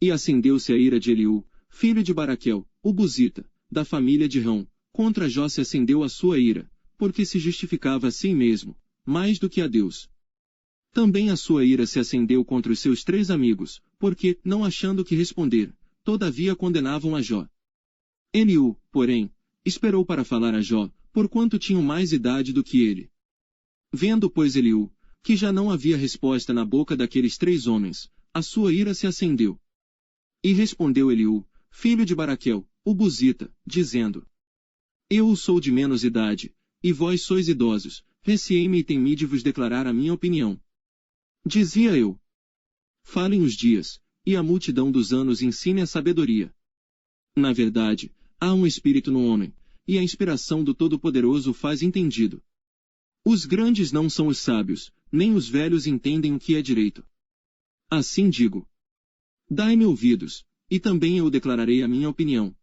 E acendeu-se a ira de Eliú, filho de Baraquel, o Buzita, da família de Rão. Contra Jó se acendeu a sua ira, porque se justificava a si mesmo, mais do que a Deus. Também a sua ira se acendeu contra os seus 3 amigos, porque, não achando que responder, todavia condenavam a Jó. Eliú, porém, esperou para falar a Jó, porquanto tinham mais idade do que ele. Vendo, pois, Eliú, que já não havia resposta na boca daqueles 3 homens, a sua ira se acendeu. E respondeu Eliú, filho de Baraquel, o Buzita, dizendo: Eu sou de menos idade, e vós sois idosos, receei-me e temi de vos declarar a minha opinião. Dizia eu: Falem os dias, e a multidão dos anos ensine a sabedoria. Na verdade, há um espírito no homem, e a inspiração do Todo-Poderoso faz entendido. Os grandes não são os sábios, nem os velhos entendem o que é direito. Assim digo: Dai-me ouvidos, e também eu declararei a minha opinião.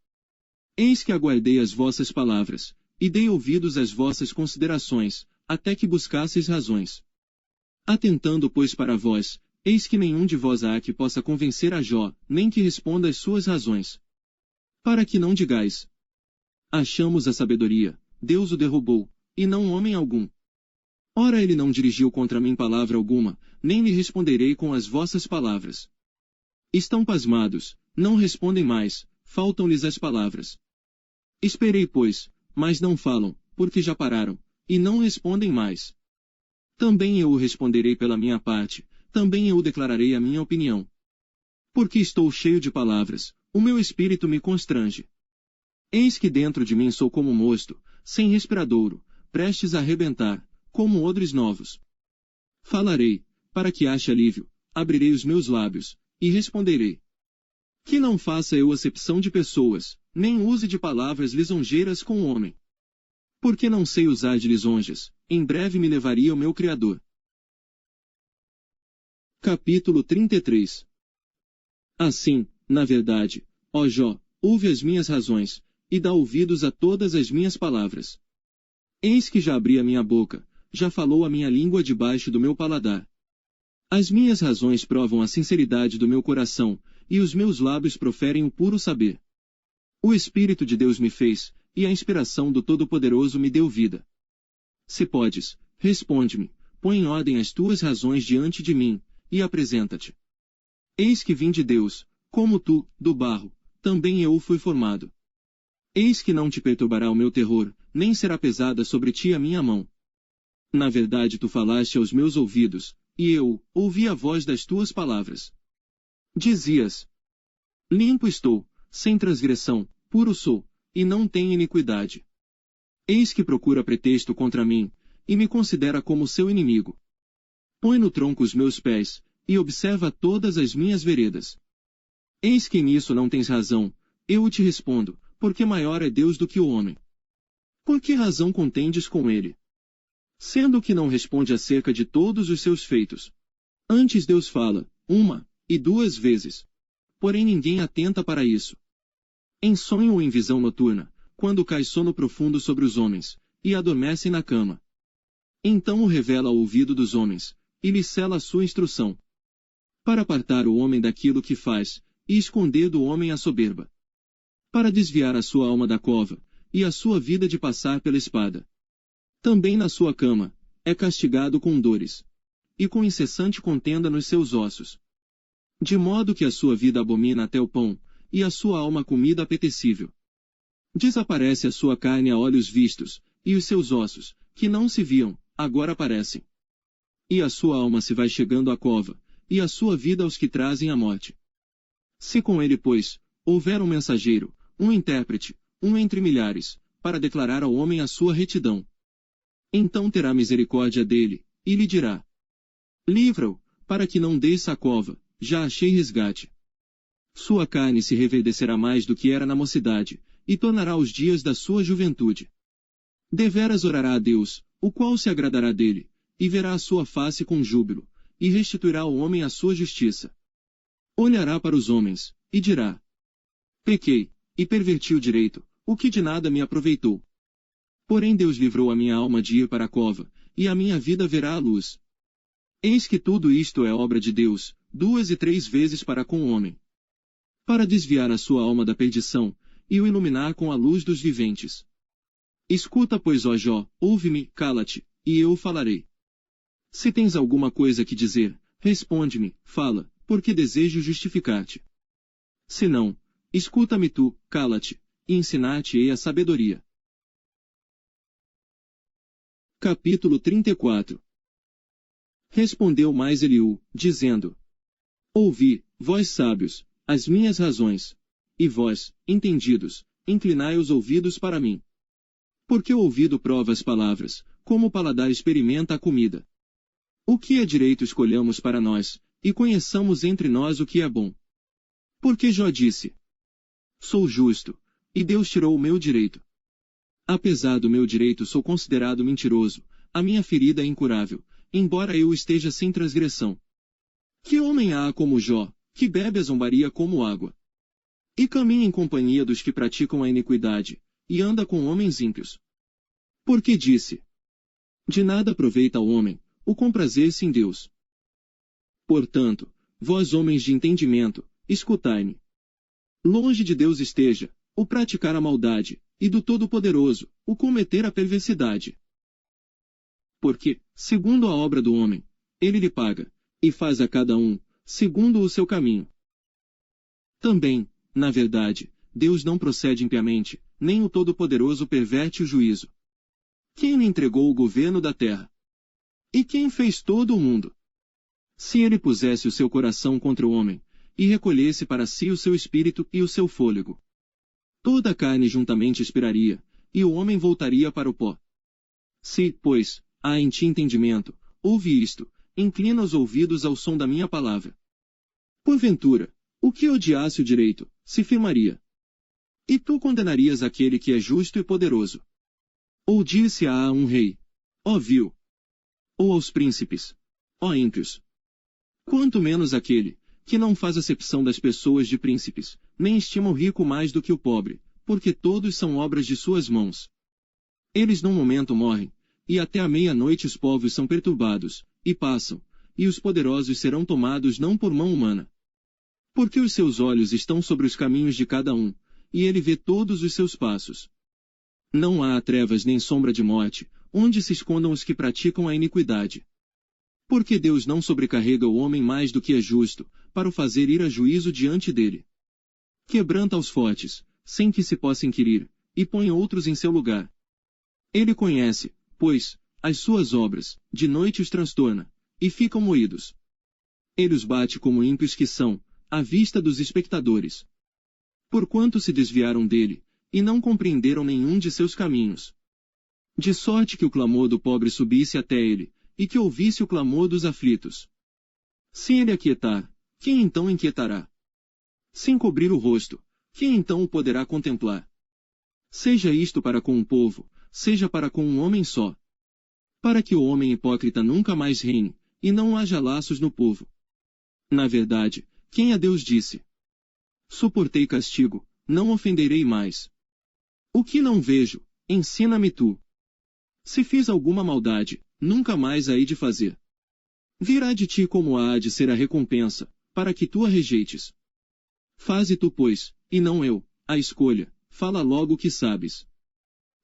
Eis que aguardei as vossas palavras, e dei ouvidos às vossas considerações, até que buscasseis razões. Atentando, pois, para vós, eis que nenhum de vós há que possa convencer a Jó, nem que responda às suas razões. Para que não digais: Achamos a sabedoria, Deus o derrubou, e não homem algum. Ora ele não dirigiu contra mim palavra alguma, nem lhe responderei com as vossas palavras. Estão pasmados, não respondem mais, faltam-lhes as palavras. Esperei, pois, mas não falam, porque já pararam, e não respondem mais. Também eu o responderei pela minha parte, também eu declararei a minha opinião. Porque estou cheio de palavras, o meu espírito me constrange. Eis que dentro de mim sou como mosto, sem respiradouro, prestes a arrebentar, como odres novos. Falarei, para que ache alívio, abrirei os meus lábios, e responderei. Que não faça eu acepção de pessoas, nem use de palavras lisonjeiras com o homem. Porque não sei usar de lisonjas, em breve me levaria o meu Criador. Capítulo 33. Assim, na verdade, ó Jó, ouve as minhas razões, e dá ouvidos a todas as minhas palavras. Eis que já abri a minha boca, já falou a minha língua debaixo do meu paladar. As minhas razões provam a sinceridade do meu coração, e os meus lábios proferem o puro saber. O Espírito de Deus me fez, e a inspiração do Todo-Poderoso me deu vida. Se podes, responde-me, põe em ordem as tuas razões diante de mim, e apresenta-te. Eis que vim de Deus, como tu, do barro, também eu fui formado. Eis que não te perturbará o meu terror, nem será pesada sobre ti a minha mão. Na verdade tu falaste aos meus ouvidos, e eu ouvi a voz das tuas palavras. Dizias: Limpo estou, sem transgressão, puro sou, e não tenho iniquidade. Eis que procura pretexto contra mim, e me considera como seu inimigo. Põe no tronco os meus pés, e observa todas as minhas veredas. Eis que nisso não tens razão, eu te respondo, porque maior é Deus do que o homem. Por que razão contendes com ele? Sendo que não responde acerca de todos os seus feitos. Antes Deus fala, 1 e 2 vezes. Porém ninguém atenta para isso. Em sonho ou em visão noturna, quando cai sono profundo sobre os homens, e adormecem na cama. Então o revela ao ouvido dos homens, e lhe sela a sua instrução. Para apartar o homem daquilo que faz, e esconder do homem a soberba. Para desviar a sua alma da cova, e a sua vida de passar pela espada. Também na sua cama, é castigado com dores. E com incessante contenda nos seus ossos. De modo que a sua vida abomina até o pão, e a sua alma comida apetecível. Desaparece a sua carne a olhos vistos, e os seus ossos, que não se viam, agora aparecem. E a sua alma se vai chegando à cova, e a sua vida aos que trazem a morte. Se com ele, pois, houver um mensageiro, um intérprete, um entre milhares, para declarar ao homem a sua retidão, então terá misericórdia dele, e lhe dirá: livra-o, para que não desça a cova, já achei resgate. Sua carne se reverdecerá mais do que era na mocidade, e tornará os dias da sua juventude. Deveras orará a Deus, o qual se agradará dele, e verá a sua face com júbilo, e restituirá ao homem a sua justiça. Olhará para os homens, e dirá: pequei, e perverti o direito, o que de nada me aproveitou. Porém Deus livrou a minha alma de ir para a cova, e a minha vida verá a luz. Eis que tudo isto é obra de Deus, 2 e 3 vezes para com o homem. Para desviar a sua alma da perdição, e o iluminar com a luz dos viventes. Escuta, pois, ó Jó, ouve-me, cala-te, e eu falarei. Se tens alguma coisa que dizer, responde-me, fala, porque desejo justificar-te. Se não, escuta-me tu, cala-te, e ensinar-te-ei a sabedoria. Capítulo 34. Respondeu mais Eliú, dizendo: ouvi, vós sábios, as minhas razões, e vós, entendidos, inclinai os ouvidos para mim. Porque o ouvido prova as palavras, como o paladar experimenta a comida. O que é direito escolhamos para nós, e conheçamos entre nós o que é bom. Porque Jó disse: sou justo, e Deus tirou o meu direito. Apesar do meu direito sou considerado mentiroso, a minha ferida é incurável, embora eu esteja sem transgressão. Que homem há como Jó, que bebe a zombaria como água? E caminha em companhia dos que praticam a iniquidade, e anda com homens ímpios. Porque disse: de nada aproveita ao homem, o comprazer-se em Deus. Portanto, vós homens de entendimento, escutai-me. Longe de Deus esteja o praticar a maldade, e do Todo-Poderoso o cometer a perversidade. Porque, segundo a obra do homem, ele lhe paga, e faz a cada um, segundo o seu caminho. Também, na verdade, Deus não procede impiamente, nem o Todo-Poderoso perverte o juízo. Quem lhe entregou o governo da terra? E quem fez todo o mundo? Se ele pusesse o seu coração contra o homem, e recolhesse para si o seu espírito e o seu fôlego, toda a carne juntamente expiraria, e o homem voltaria para o pó. Se, pois, há em ti entendimento, ouve isto, inclina os ouvidos ao som da minha palavra. Porventura, o que odiasse o direito, se firmaria. E tu condenarias aquele que é justo e poderoso. Ou disse a um rei: ó vil. Ou aos príncipes: ó ímpios. Quanto menos aquele, que não faz acepção das pessoas de príncipes, nem estima o rico mais do que o pobre, porque todos são obras de suas mãos. Eles num momento morrem, e até à meia-noite os povos são perturbados, e passam, e os poderosos serão tomados não por mão humana. Porque os seus olhos estão sobre os caminhos de cada um, e ele vê todos os seus passos. Não há trevas nem sombra de morte, onde se escondam os que praticam a iniquidade. Porque Deus não sobrecarrega o homem mais do que é justo, para o fazer ir a juízo diante dele. Quebranta os fortes, sem que se possa inquirir, e põe outros em seu lugar. Ele conhece, pois, as suas obras, de noite os transtorna, e ficam moídos. Ele os bate como ímpios que são, à vista dos espectadores. Porquanto se desviaram dele, e não compreenderam nenhum de seus caminhos. De sorte que o clamor do pobre subisse até ele, e que ouvisse o clamor dos aflitos. Se ele aquietar, quem então inquietará? Se encobrir o rosto, quem então o poderá contemplar? Seja isto para com um povo, seja para com um homem só. Para que o homem hipócrita nunca mais reine, e não haja laços no povo. Na verdade, quem a Deus disse: suportei castigo, não ofenderei mais. O que não vejo, ensina-me tu. Se fiz alguma maldade, nunca mais a hei de fazer. Virá de ti como há de ser a recompensa, para que tu a rejeites. Faze tu, pois, e não eu, a escolha, fala logo o que sabes.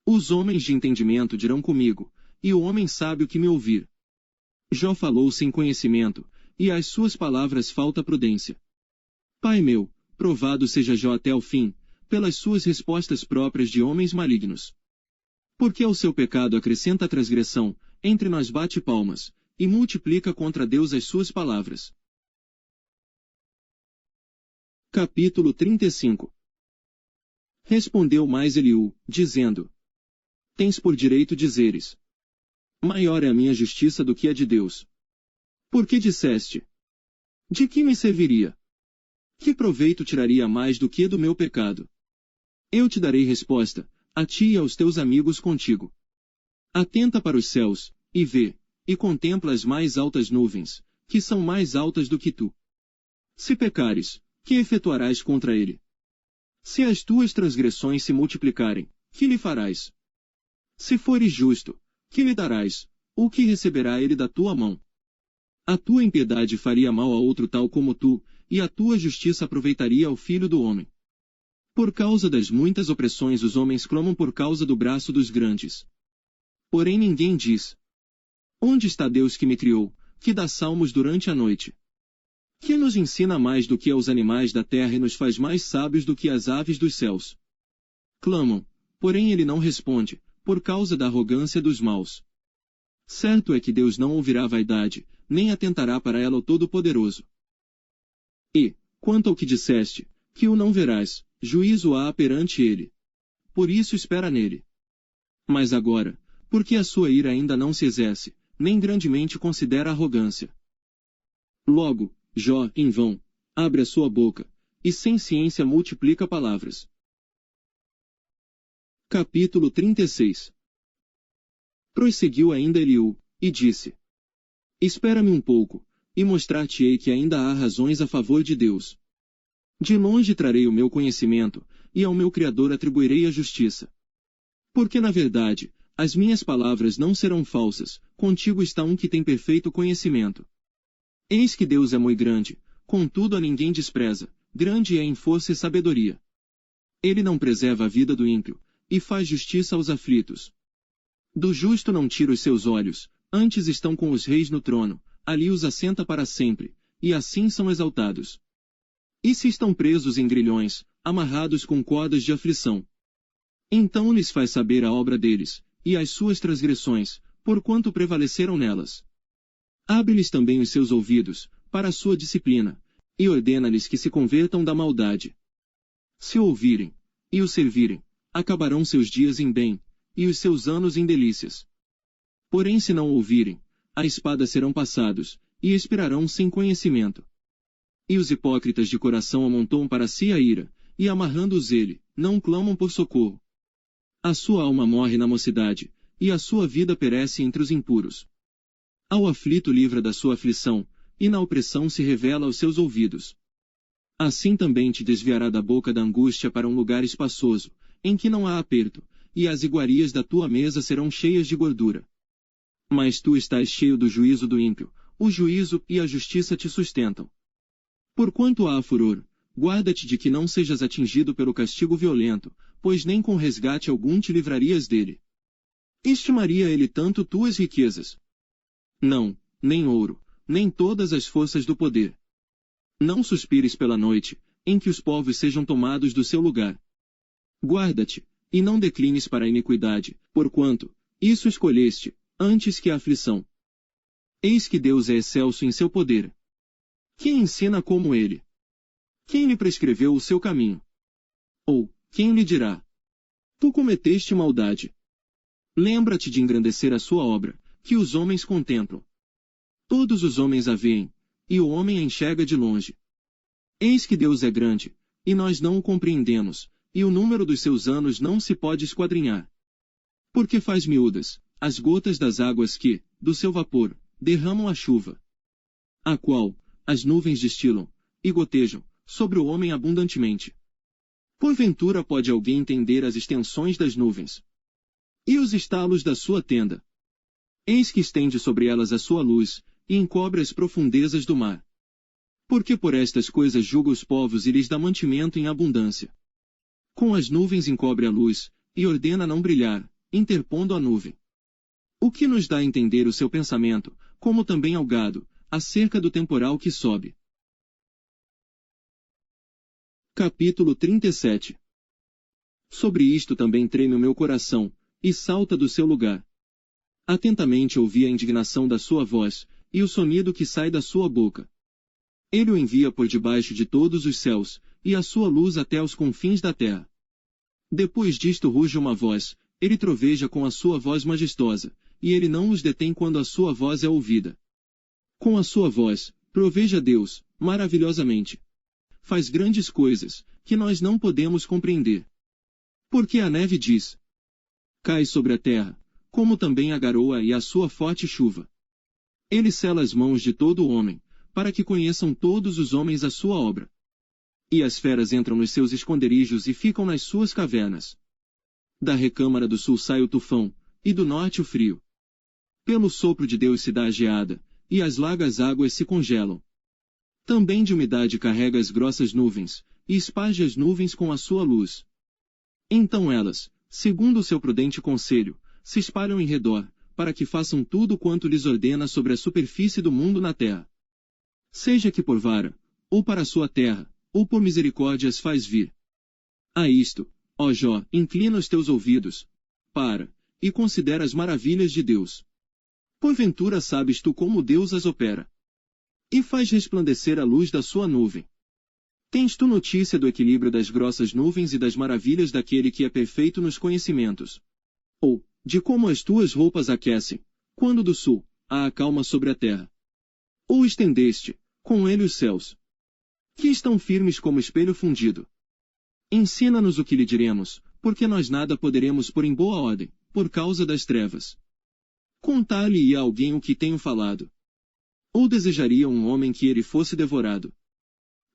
Os homens de entendimento dirão comigo, e o homem sábio que me ouvir. Jó falou sem conhecimento, e às suas palavras falta prudência. Pai meu, provado seja Jó até o fim, pelas suas respostas próprias de homens malignos. Porque ao seu pecado acrescenta a transgressão, entre nós bate palmas, e multiplica contra Deus as suas palavras. Capítulo 35. Respondeu mais Eliú, dizendo: Tens por direito dizeres: maior é a minha justiça do que a de Deus. Por que disseste? De que me serviria? Que proveito tiraria mais do que do meu pecado? Eu te darei resposta, a ti e aos teus amigos contigo. Atenta para os céus, e vê, e contempla as mais altas nuvens, que são mais altas do que tu. Se pecares, que efetuarás contra ele? Se as tuas transgressões se multiplicarem, que lhe farás? Se fores justo, que lhe darás? O que receberá ele da tua mão? A tua impiedade faria mal a outro tal como tu, e a tua justiça aproveitaria ao filho do homem. Por causa das muitas opressões os homens clamam por causa do braço dos grandes. Porém ninguém diz: onde está Deus que me criou, que dá salmos durante a noite? Que nos ensina mais do que aos animais da terra e nos faz mais sábios do que as aves dos céus? Clamam, porém ele não responde, por causa da arrogância dos maus. Certo é que Deus não ouvirá a vaidade, nem atentará para ela o Todo-Poderoso. E, quanto ao que disseste, que o não verás, juízo há perante ele. Por isso espera nele. Mas agora, porque a sua ira ainda não se exerce, nem grandemente considera a arrogância. Logo, Jó, em vão, abre a sua boca, e sem ciência multiplica palavras. Capítulo 36. Prosseguiu ainda Eliú, e disse: espera-me um pouco, e mostrar-te-ei que ainda há razões a favor de Deus. De longe trarei o meu conhecimento, e ao meu Criador atribuirei a justiça. Porque na verdade, as minhas palavras não serão falsas, contigo está um que tem perfeito conhecimento. Eis que Deus é muito grande, contudo a ninguém despreza, grande é em força e sabedoria. Ele não preserva a vida do ímpio, e faz justiça aos aflitos. Do justo não tira os seus olhos, antes estão com os reis no trono, ali os assenta para sempre, e assim são exaltados. E se estão presos em grilhões, amarrados com cordas de aflição? Então lhes faz saber a obra deles, e as suas transgressões, porquanto prevaleceram nelas. Abre-lhes também os seus ouvidos, para a sua disciplina, e ordena-lhes que se convertam da maldade. Se o ouvirem, e o servirem, acabarão seus dias em bem, e os seus anos em delícias. Porém se não ouvirem, a espada serão passados, e expirarão sem conhecimento. E os hipócritas de coração amontoam para si a ira, e amarrando-os ele, não clamam por socorro. A sua alma morre na mocidade, e a sua vida perece entre os impuros. Ao aflito livra da sua aflição, e na opressão se revela aos seus ouvidos. Assim também te desviará da boca da angústia para um lugar espaçoso, em que não há aperto, e as iguarias da tua mesa serão cheias de gordura. Mas tu estás cheio do juízo do ímpio, o juízo e a justiça te sustentam. Porquanto há furor, guarda-te de que não sejas atingido pelo castigo violento, pois nem com resgate algum te livrarias dele. Estimaria ele tanto tuas riquezas? Não, nem ouro, nem todas as forças do poder. Não suspires pela noite, em que os povos sejam tomados do seu lugar. Guarda-te, e não declines para a iniquidade, porquanto, isso escolheste, antes que a aflição. Eis que Deus é excelso em seu poder. Quem ensina como ele? Quem lhe prescreveu o seu caminho? Ou, quem lhe dirá? Tu cometeste maldade. Lembra-te de engrandecer a sua obra, que os homens contemplam. Todos os homens a veem, e o homem a enxerga de longe. Eis que Deus é grande, e nós não o compreendemos, e o número dos seus anos não se pode esquadrinhar. Porque faz miúdas, as gotas das águas que, do seu vapor, derramam a chuva. A qual, as nuvens destilam, e gotejam, sobre o homem abundantemente. Porventura pode alguém entender as extensões das nuvens? E os estalos da sua tenda? Eis que estende sobre elas a sua luz, e encobre as profundezas do mar. Porque por estas coisas julga os povos e lhes dá mantimento em abundância. Com as nuvens encobre a luz, e ordena não brilhar, interpondo a nuvem. O que nos dá a entender o seu pensamento, como também ao gado, acerca do temporal que sobe. Capítulo 37. Sobre isto também treme o meu coração, e salta do seu lugar. Atentamente ouvi a indignação da sua voz, e o sonido que sai da sua boca. Ele o envia por debaixo de todos os céus, e a sua luz até aos confins da terra. Depois disto ruge uma voz, ele troveja com a sua voz majestosa, e ele não os detém quando a sua voz é ouvida. Com a sua voz, troveja Deus, maravilhosamente. Faz grandes coisas, que nós não podemos compreender. Porque a neve diz: cai sobre a terra, como também a garoa e a sua forte chuva. Ele sela as mãos de todo homem, para que conheçam todos os homens a sua obra. E as feras entram nos seus esconderijos e ficam nas suas cavernas. Da recâmara do sul sai o tufão, e do norte o frio. Pelo sopro de Deus se dá a geada, e as largas águas se congelam. Também de umidade carrega as grossas nuvens, e esparge as nuvens com a sua luz. Então elas, segundo o seu prudente conselho, se espalham em redor, para que façam tudo quanto lhes ordena sobre a superfície do mundo na terra. Seja que por vara, ou para a sua terra, ou por misericórdia as faz vir. A isto, ó Jó, inclina os teus ouvidos, e considera as maravilhas de Deus. Porventura sabes tu como Deus as opera? E faz resplandecer a luz da sua nuvem. Tens tu notícia do equilíbrio das grossas nuvens e das maravilhas daquele que é perfeito nos conhecimentos? Ou, de como as tuas roupas aquecem, quando do sul, há a calma sobre a terra? Ou estendeste, com ele os céus, que estão firmes como espelho fundido? Ensina-nos o que lhe diremos, porque nós nada poderemos pôr em boa ordem, por causa das trevas. Contar-lhe-ia alguém o que tenho falado? Ou desejaria um homem que ele fosse devorado?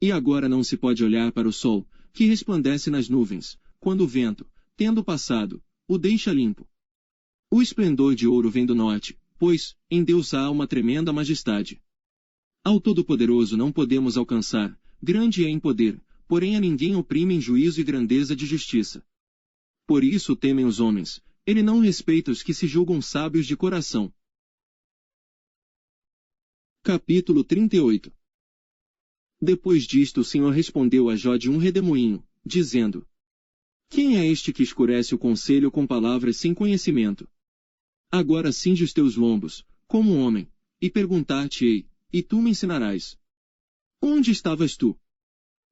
E agora não se pode olhar para o sol, que resplandece nas nuvens, quando o vento, tendo passado, o deixa limpo. O esplendor de ouro vem do norte, pois, em Deus há uma tremenda majestade. Ao Todo-Poderoso não podemos alcançar, grande é em poder, porém a ninguém oprime em juízo e grandeza de justiça. Por isso temem os homens, ele não respeita os que se julgam sábios de coração. Capítulo 38. Depois disto o Senhor respondeu a Jó de um redemoinho, dizendo: quem é este que escurece o conselho com palavras sem conhecimento? Agora cinge os teus lombos, como um homem, e perguntar-te-ei, e tu me ensinarás. Onde estavas tu,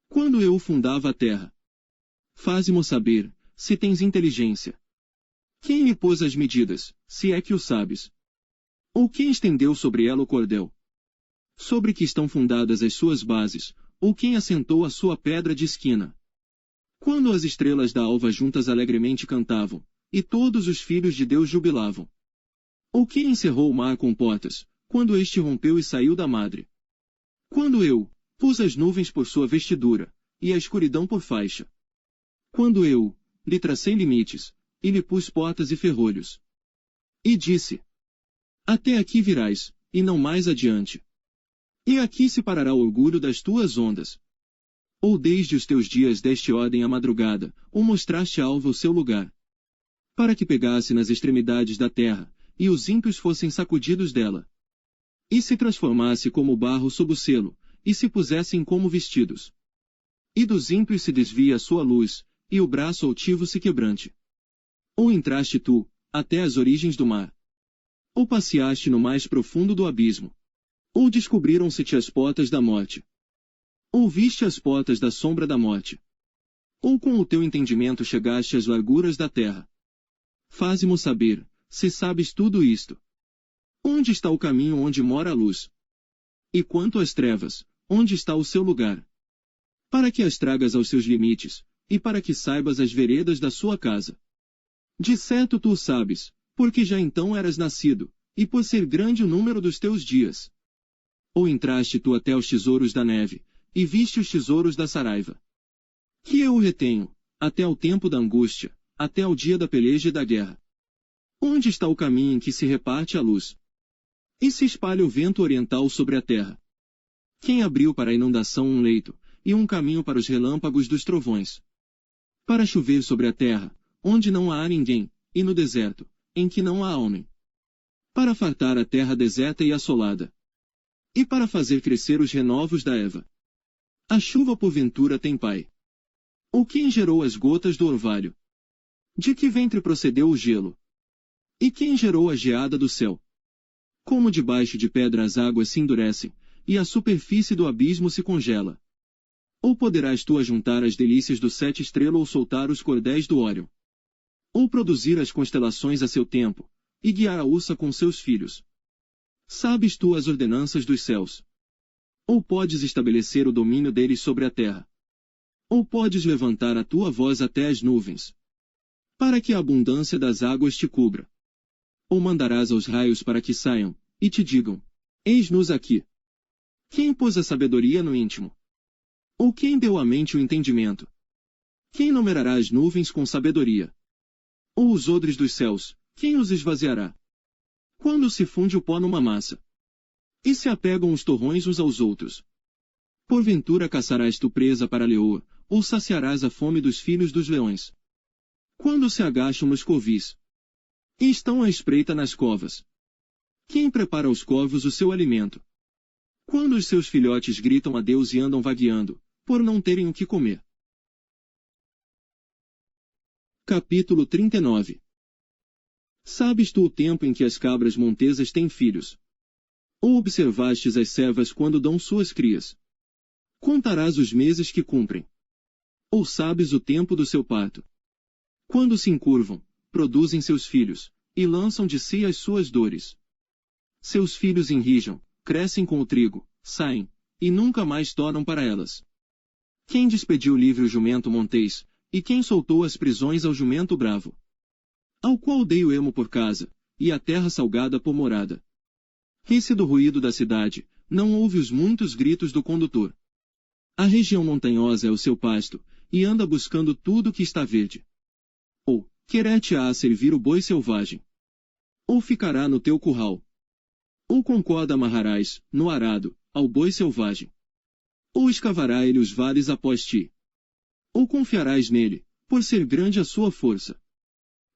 quando eu fundava a terra? Faze-mo saber, se tens inteligência. Quem lhe pôs as medidas, se é que o sabes? Ou quem estendeu sobre ela o cordel? Sobre que estão fundadas as suas bases, ou quem assentou a sua pedra de esquina? Quando as estrelas da alva juntas alegremente cantavam, e todos os filhos de Deus jubilavam. Ou quem encerrou o mar com portas, quando este rompeu e saiu da madre? Quando eu pus as nuvens por sua vestidura, e a escuridão por faixa. Quando eu lhe tracei limites, e lhe pus portas e ferrolhos. E disse: até aqui virás, e não mais adiante. E aqui se parará o orgulho das tuas ondas. Ou desde os teus dias deste ordem à madrugada, ou mostraste à alva o seu lugar, para que pegasse nas extremidades da terra, e os ímpios fossem sacudidos dela. E se transformasse como barro sob o selo, e se pusessem como vestidos. E dos ímpios se desvia a sua luz, e o braço altivo se quebrante. Ou entraste tu, até as origens do mar? Ou passeaste no mais profundo do abismo? Ou descobriram-se-te as portas da morte? Ou viste as portas da sombra da morte? Ou com o teu entendimento chegaste às larguras da terra? Faze-mo saber, se sabes tudo isto. Onde está o caminho onde mora a luz? E quanto às trevas, onde está o seu lugar? Para que as tragas aos seus limites, e para que saibas as veredas da sua casa. De certo tu o sabes, porque já então eras nascido, e por ser grande o número dos teus dias. Ou entraste tu até os tesouros da neve, e viste os tesouros da saraiva? Que eu o retenho, até ao tempo da angústia, até ao dia da peleja e da guerra. Onde está o caminho em que se reparte a luz? E se espalha o vento oriental sobre a terra? Quem abriu para a inundação um leito, e um caminho para os relâmpagos dos trovões? Para chover sobre a terra, onde não há ninguém, e no deserto, em que não há homem. para fartar a terra deserta e assolada, e para fazer crescer os renovos da erva. A chuva porventura tem pai? Ou quem gerou as gotas do orvalho? De que ventre procedeu o gelo? E quem gerou a geada do céu? Como debaixo de pedra as águas se endurecem, e a superfície do abismo se congela. Ou poderás tu ajuntar as delícias do sete estrela ou soltar os cordéis do Órion? Ou produzir as constelações a seu tempo, e guiar a ursa com seus filhos? Sabes tu as ordenanças dos céus? Ou podes estabelecer o domínio deles sobre a terra? Ou podes levantar a tua voz até as nuvens, para que a abundância das águas te cubra? Ou mandarás aos raios para que saiam, e te digam: eis-nos aqui? Quem pôs a sabedoria no íntimo? Ou quem deu à mente o entendimento? Quem numerará as nuvens com sabedoria? Ou os odres dos céus, quem os esvaziará? Quando se funde o pó numa massa, e se apegam os torrões uns aos outros? Porventura caçarás tu presa para a leoa, ou saciarás a fome dos filhos dos leões? Quando se agacham nos covis, e estão à espreita nas covas, quem prepara aos corvos o seu alimento? Quando os seus filhotes gritam a Deus e andam vagueando, por não terem o que comer. Capítulo 39. Sabes tu o tempo em que as cabras montesas têm filhos? Ou observastes as servas quando dão suas crias? Contarás os meses que cumprem? Ou sabes o tempo do seu parto? Quando se encurvam, produzem seus filhos, e lançam de si as suas dores. Seus filhos enrijam, crescem com o trigo, saem, e nunca mais tornam para elas. Quem despediu livre o jumento montês, e quem soltou as prisões ao jumento bravo? Ao qual dei o emo por casa, e a terra salgada por morada. Ri-se do ruído da cidade, não ouve os muitos gritos do condutor. A região montanhosa é o seu pasto, e anda buscando tudo que está verde. Ou, querer-te-á servir o boi selvagem? Ou ficará no teu curral? Ou com corda amarrarás, no arado, ao boi selvagem? Ou escavará ele os vales após ti? Ou confiarás nele, por ser grande a sua força?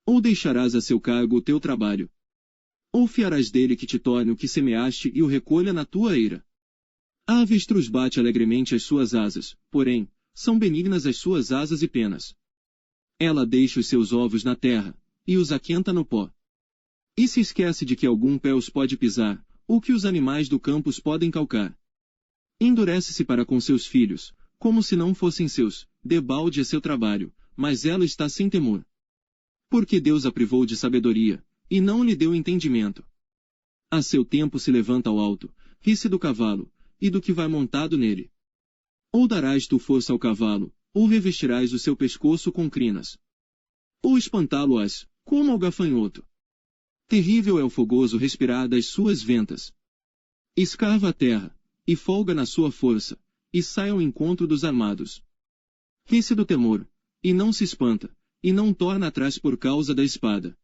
Ou deixarás a seu cargo o teu trabalho? Ou fiarás dele que te torne o que semeaste e o recolha na tua eira? A avestruz bate alegremente as suas asas, porém, são benignas as suas asas e penas. Ela deixa os seus ovos na terra, e os aquenta no pó. E se esquece de que algum pé os pode pisar, ou que os animais do campo os podem calcar. Endurece-se para com seus filhos, como se não fossem seus, debalde é seu trabalho, mas ela está sem temor. Porque Deus a privou de sabedoria, e não lhe deu entendimento. A seu tempo se levanta ao alto, ri-se do cavalo, e do que vai montado nele. Ou darás tu força ao cavalo, ou revestirás o seu pescoço com crinas. Ou espantá-lo-ás, como ao gafanhoto. Terrível é o fogoso respirar das suas ventas. Escava a terra, e folga na sua força, e sai ao encontro dos armados. Ri-se do temor, e não se espanta, e não torna atrás por causa da espada.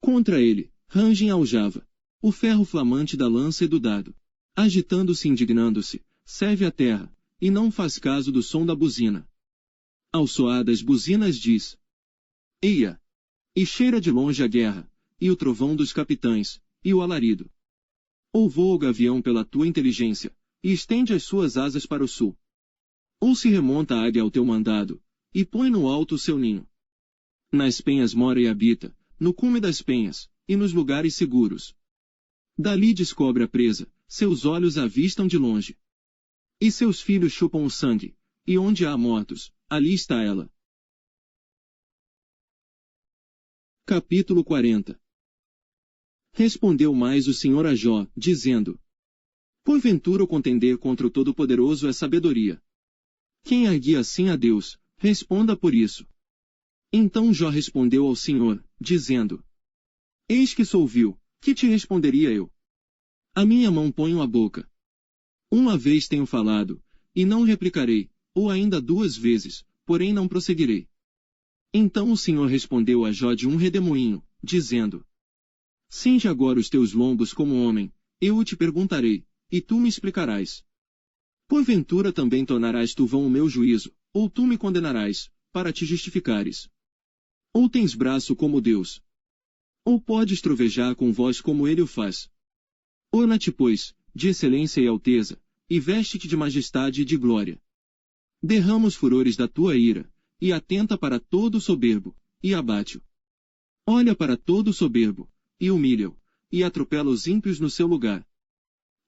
Contra ele, rangem a aljava, o ferro flamante da lança e do dado. Agitando-se e indignando-se, serve a terra, e não faz caso do som da buzina. Ao soar das buzinas diz: eia! E cheira de longe a guerra, e o trovão dos capitães, e o alarido. Ou voa o gavião pela tua inteligência, e estende as suas asas para o sul. Ou se remonta a águia ao teu mandado, e põe no alto o seu ninho. Nas penhas mora e habita, no cume das penhas, e nos lugares seguros. Dali descobre a presa, seus olhos a avistam de longe. E seus filhos chupam o sangue, e onde há mortos, ali está ela. Capítulo 40. Respondeu mais o Senhor a Jó, dizendo: porventura o contender contra o Todo-Poderoso é sabedoria. Quem arguia assim a Deus, responda por isso. Então Jó respondeu ao Senhor, dizendo: eis que sou vil, que te responderia eu? A minha mão ponho à boca. Uma vez tenho falado, e não replicarei, ou ainda 2 vezes, porém não prosseguirei. Então o Senhor respondeu a Jó de um redemoinho, dizendo: cinge agora os teus lombos como homem, eu te perguntarei, e tu me explicarás. Porventura também tornarás tu vão o meu juízo, ou tu me condenarás, para te justificares. Ou tens braço como Deus? Ou podes trovejar com voz como ele o faz? Orna-te, pois, de excelência e alteza, e veste-te de majestade e de glória. Derrama os furores da tua ira, e atenta para todo soberbo, e abate-o. Olha para todo soberbo, e humilha-o, e atropela os ímpios no seu lugar.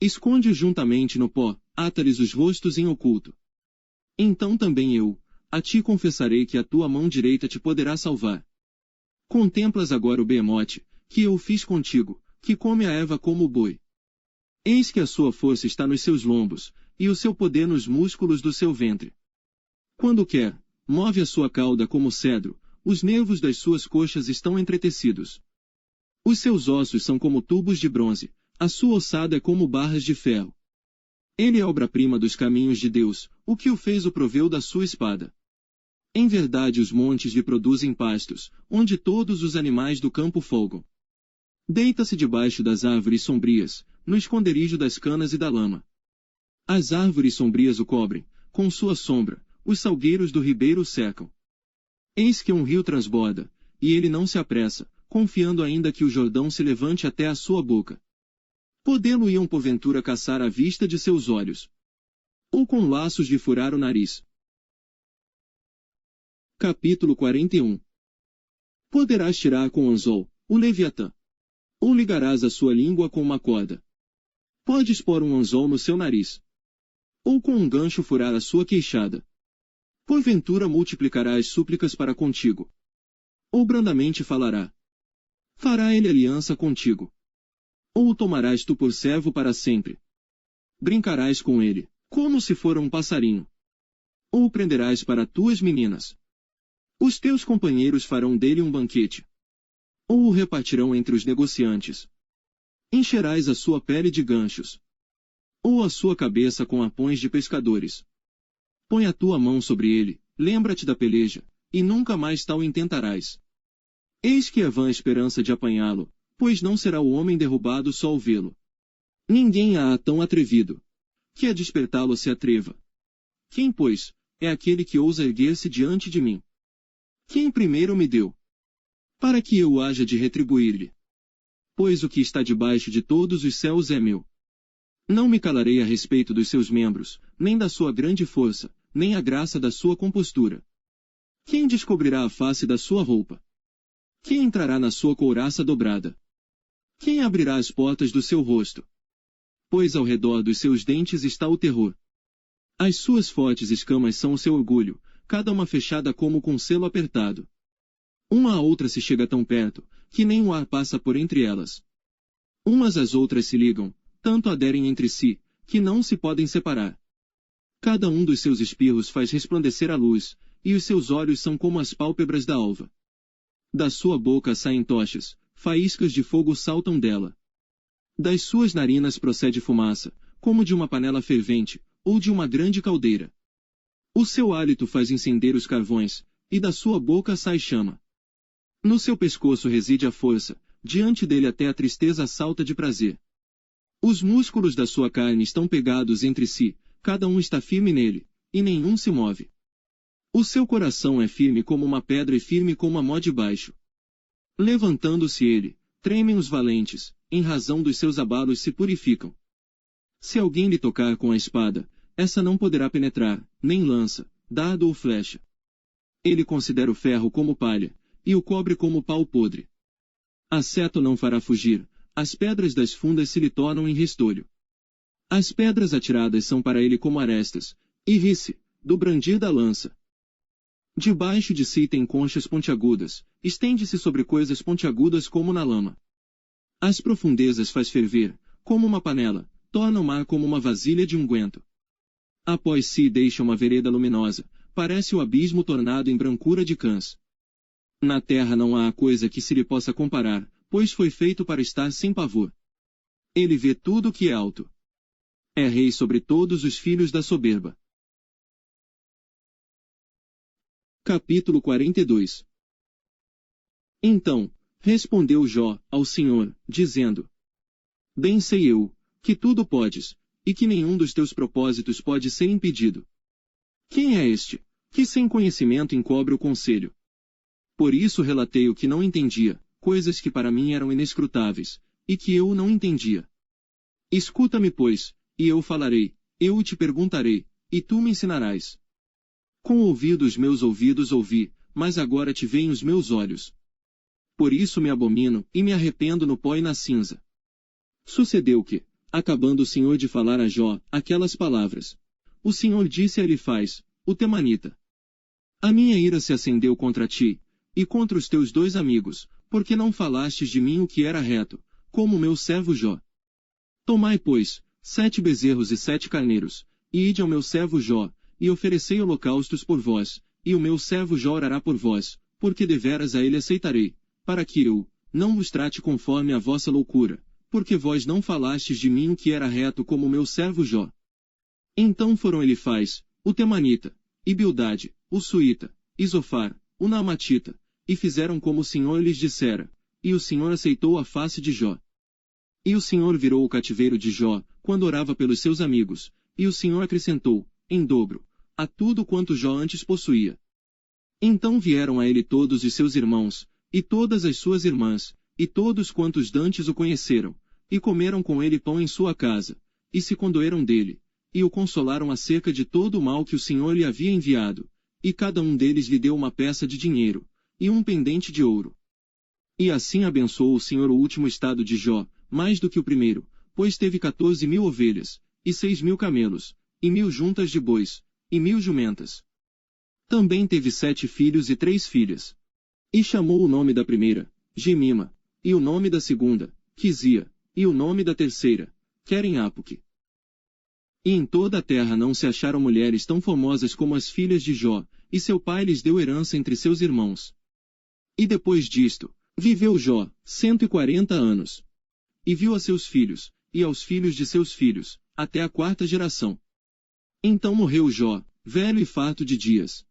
Esconde-os juntamente no pó, ata-lhes os rostos em oculto. Então também eu, a ti confessarei que a tua mão direita te poderá salvar. Contemplas agora o behemote, que eu fiz contigo, que come a erva como o boi. Eis que a sua força está nos seus lombos, e o seu poder nos músculos do seu ventre. Quando quer, move a sua cauda como cedro, os nervos das suas coxas estão entretecidos. Os seus ossos são como tubos de bronze, a sua ossada é como barras de ferro. Ele é obra-prima dos caminhos de Deus, o que o fez o proveu da sua espada. Em verdade os montes lhe produzem pastos, onde todos os animais do campo folgam. Deita-se debaixo das árvores sombrias, no esconderijo das canas e da lama. As árvores sombrias o cobrem, com sua sombra, os salgueiros do ribeiro o cercam. Eis que um rio transborda, e ele não se apressa, confiando ainda que o Jordão se levante até a sua boca. Podê-lo-iam porventura caçar à vista de seus olhos? Ou com laços lhe furar o nariz? Capítulo 41. Poderás tirar com anzol, o Leviatã. Ou ligarás a sua língua com uma corda. Podes pôr um anzol no seu nariz. Ou com um gancho furar a sua queixada. Porventura multiplicará as súplicas para contigo. Ou brandamente falará. Fará ele aliança contigo. Ou o tomarás tu por servo para sempre. Brincarás com ele, como se fora um passarinho. Ou o prenderás para tuas meninas. Os teus companheiros farão dele um banquete. Ou o repartirão entre os negociantes. Encherás a sua pele de ganchos. Ou a sua cabeça com arpões de pescadores. Põe a tua mão sobre ele, lembra-te da peleja, e nunca mais tal intentarás. Eis que é vã a esperança de apanhá-lo, pois não será o homem derrubado só ao vê-lo. Ninguém há tão atrevido, que a despertá-lo se atreva. Quem, pois, é aquele que ousa erguer-se diante de mim? Quem primeiro me deu? Para que eu haja de retribuir-lhe. Pois o que está debaixo de todos os céus é meu. Não me calarei a respeito dos seus membros, nem da sua grande força, nem a graça da sua compostura. Quem descobrirá a face da sua roupa? Quem entrará na sua couraça dobrada? Quem abrirá as portas do seu rosto? Pois ao redor dos seus dentes está o terror. As suas fortes escamas são o seu orgulho, cada uma fechada como com selo apertado. Uma à outra se chega tão perto, que nem o ar passa por entre elas. Umas às outras se ligam, tanto aderem entre si, que não se podem separar. Cada um dos seus espirros faz resplandecer a luz, e os seus olhos são como as pálpebras da alva. Da sua boca saem tochas, faíscas de fogo saltam dela. Das suas narinas procede fumaça, como de uma panela fervente, ou de uma grande caldeira. O seu hálito faz incender os carvões, e da sua boca sai chama. No seu pescoço reside a força, diante dele até a tristeza salta de prazer. Os músculos da sua carne estão pegados entre si, cada um está firme nele, e nenhum se move. O seu coração é firme como uma pedra e firme como a mó de baixo. Levantando-se ele, tremem os valentes, em razão dos seus abalos se purificam. Se alguém lhe tocar com a espada, essa não poderá penetrar, nem lança, dardo ou flecha. Ele considera o ferro como palha, e o cobre como pau podre. A seta não fará fugir, as pedras das fundas se lhe tornam em restolho. As pedras atiradas são para ele como arestas, e ri-se, do brandir da lança. Debaixo de si tem conchas pontiagudas, estende-se sobre coisas pontiagudas como na lama. As profundezas faz ferver, como uma panela, torna o mar como uma vasilha de unguento. Após si deixa uma vereda luminosa, parece o abismo tornado em brancura de cãs. Na terra não há coisa que se lhe possa comparar, pois foi feito para estar sem pavor. Ele vê tudo o que é alto. É rei sobre todos os filhos da soberba. Capítulo 42. Então, respondeu Jó ao Senhor, dizendo: Bem sei eu, que tudo podes, e que nenhum dos teus propósitos pode ser impedido. Quem é este, que sem conhecimento encobre o conselho? Por isso relatei o que não entendia, coisas que para mim eram inescrutáveis, e que eu não entendia. Escuta-me, pois, e eu falarei, eu te perguntarei, e tu me ensinarás. Com meus ouvidos ouvi, mas agora te veem os meus olhos. Por isso me abomino, e me arrependo no pó e na cinza. Sucedeu que, acabando o Senhor de falar a Jó aquelas palavras, o Senhor disse a Elifaz, o temanita: A minha ira se acendeu contra ti, e contra os teus 2 amigos, porque não falastes de mim o que era reto, como meu servo Jó. Tomai, pois, 7 bezerros e 7 carneiros, e ide ao meu servo Jó, e oferecei holocaustos por vós, e o meu servo Jó orará por vós, porque deveras a ele aceitarei, para que eu não vos trate conforme a vossa loucura, porque vós não falastes de mim o que era reto como meu servo Jó. Então foram Elifaz, o temanita, e Bildade, o suíta, e Zofar, o naamatita, e fizeram como o Senhor lhes dissera, e o Senhor aceitou a face de Jó. E o Senhor virou o cativeiro de Jó, quando orava pelos seus amigos, e o Senhor acrescentou, em dobro, a tudo quanto Jó antes possuía. Então vieram a ele todos os seus irmãos, e todas as suas irmãs, e todos quantos dantes o conheceram, e comeram com ele pão em sua casa, e se condoeram dele, e o consolaram acerca de todo o mal que o Senhor lhe havia enviado, e cada um deles lhe deu uma peça de dinheiro, e um pendente de ouro. E assim abençoou o Senhor o último estado de Jó, mais do que o primeiro, pois teve 14.000 ovelhas, e 6.000 camelos, e 1.000 juntas de bois, e 1.000 jumentas. Também teve 7 filhos e 3 filhas. E chamou o nome da primeira, Gemima, e o nome da segunda, Quizia, e o nome da terceira, Queren-Apuque. E em toda a terra não se acharam mulheres tão formosas como as filhas de Jó, e seu pai lhes deu herança entre seus irmãos. E depois disto, viveu Jó 140 anos. E viu a seus filhos, e aos filhos de seus filhos, até a 4ª geração. Então morreu Jó, velho e farto de dias.